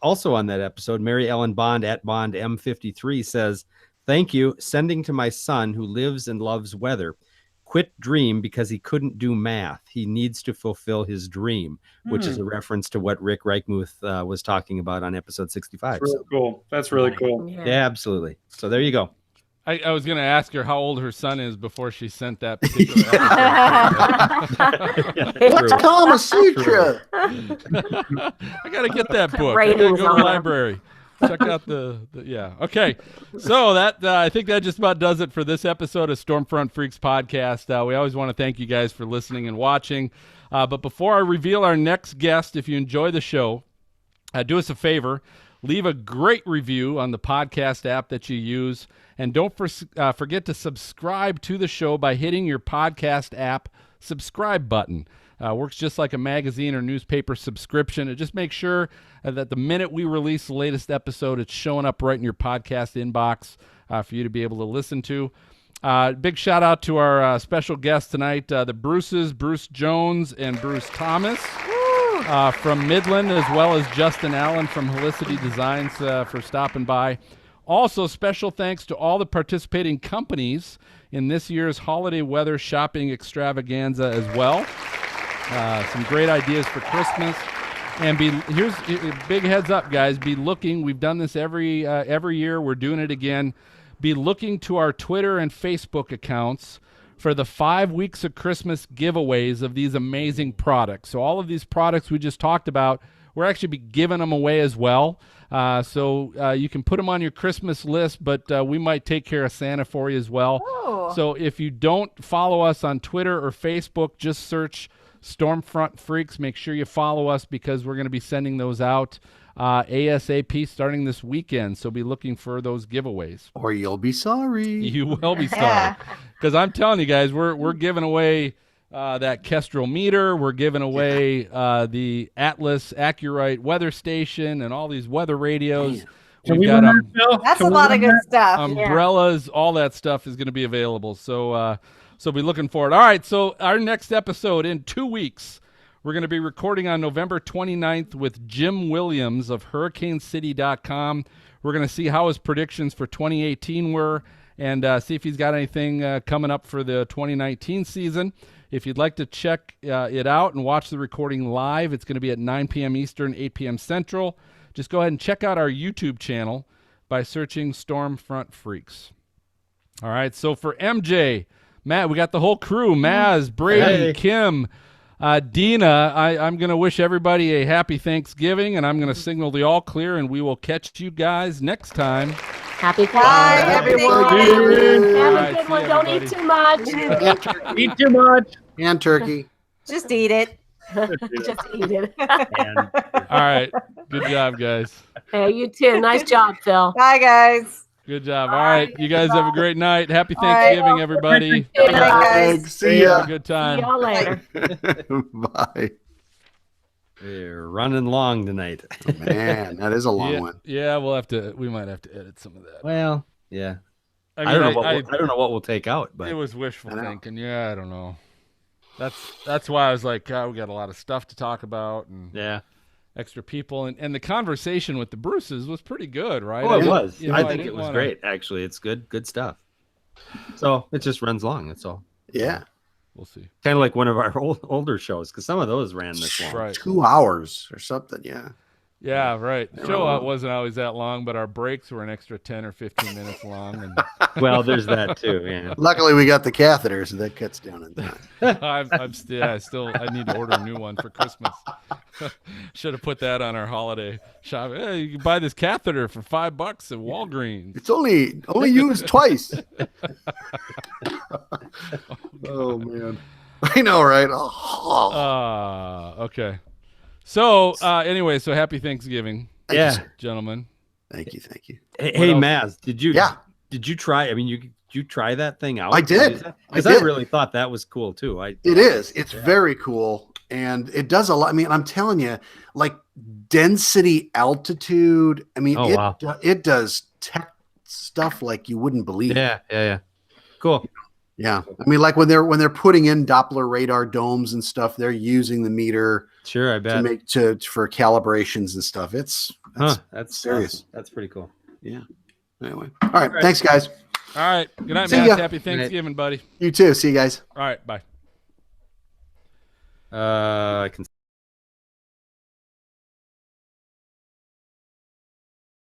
also on that episode, Mary Ellen Bond at Bond M53 says, thank you. Sending to my son who lives and loves weather. Quit dream because he couldn't do math. He needs to fulfill his dream, which is a reference to what Rick Reichmuth was talking about on episode 65. Really cool. That's really cool. Yeah, absolutely. So there you go. I was going to ask her how old her son is before she sent that particular episode. What's Kama Sutra? I got to get that book. I got to go to the library. Check out yeah. Okay. So that I think that just about does it for this episode of Stormfront Freaks podcast. We always want to thank you guys for listening and watching. But before I reveal our next guest, if you enjoy the show, do us a favor. Leave a great review on the podcast app that you use. And don't forget to subscribe to the show by hitting your podcast app subscribe button. Works just like a magazine or newspaper subscription. It just makes sure that the minute we release the latest episode, it's showing up right in your podcast inbox for you to be able to listen to. Big shout out to our special guests tonight, the Bruces, Bruce Jones and Bruce Thomas from Midland, as well as Justin Allen from Helicity Designs for stopping by. Also, special thanks to all the participating companies in this year's holiday weather shopping extravaganza as well. Some great ideas for Christmas. And here's a big heads up, guys. Be looking. We've done this every year. We're doing it again. Be looking to our Twitter and Facebook accounts for the 5 weeks of Christmas giveaways of these amazing products. So all of these products we just talked about, we're actually be giving them away as well. So you can put them on your Christmas list, but we might take care of Santa for you as well. Oh. So if you don't follow us on Twitter or Facebook, just search Stormfront Freaks. Make sure you follow us because we're going to be sending those out ASAP starting this weekend. So be looking for those giveaways. Or you'll be sorry. You will be sorry. Because I'm telling you guys, we're giving away that Kestrel meter. We're giving away the Atlas Acurite weather station and all these weather radios. We've got that's a lot of good stuff. Umbrellas, all that stuff is going to be available. So be looking for it. All right, so our next episode in 2 weeks, we're going to be recording on November 29th with Jim Williams of HurricaneCity.com. We're going to see how his predictions for 2018 were and see if he's got anything coming up for the 2019 season. If you'd like to check it out and watch the recording live, it's going to be at 9 p.m. Eastern, 8 p.m. Central. Just go ahead and check out our YouTube channel by searching Stormfront Freaks. All right, so for MJ, Matt, we got the whole crew, Maz, Brady, Kim, Dina. I'm going to wish everybody a happy Thanksgiving, and I'm going to signal the all clear, and we will catch you guys next time. Happy Thanksgiving, everyone. Have a good one. Don't eat too much. Eat too much. And turkey. Just eat it. Just eat it. All right. Good job, guys. Hey, you too. Nice job, Phil. Bye, guys. Good job. All right. You guys have a great night. Happy Thanksgiving, everybody. Good night, guys. See ya. Have a good time. See y'all later. Bye. We're running long tonight. Man, that is a long one. Yeah, we might have to edit some of that. Well, yeah. I I don't know what we'll take out, but it was wishful thinking. Yeah, I don't know. That's why I was like, we got a lot of stuff to talk about and extra people and the conversation with the Bruces was pretty good, right? Oh, it was. I think it was great. Actually, it's good stuff. So it just runs long. That's all. Yeah. We'll see. Kind of like one of our older shows because some of those ran this long. Right. 2 hours or something. Yeah. Yeah, right. Show wasn't always that long, but our breaks were an extra 10 or 15 minutes long. And well, there's that too. Yeah. Luckily, we got the catheter, so that cuts down in time. I need to order a new one for Christmas. Should have put that on our holiday shop. Hey, you can buy this catheter for $5 at Walgreens. It's only used twice. Oh man, I know, right? Okay. So anyway, so happy Thanksgiving, yeah, gentlemen. Thank you. Hey, Maz, did you? Yeah. Did you try? I mean, did you try that thing out? I did. Because I really thought that was cool too. It is. It's very cool. And it does a lot. I mean, I'm telling you, like density, altitude. I mean, it does tech stuff like you wouldn't believe. Yeah. Cool. Yeah. I mean, like when they're putting in Doppler radar domes and stuff, they're using the meter. Sure, I bet. For calibrations and stuff. That's serious. Awesome. That's pretty cool. Yeah. Anyway. All right. Thanks, guys. All right. Good night, See man. ya. Happy Thanksgiving, buddy. You too. See you guys. All right. Bye. I can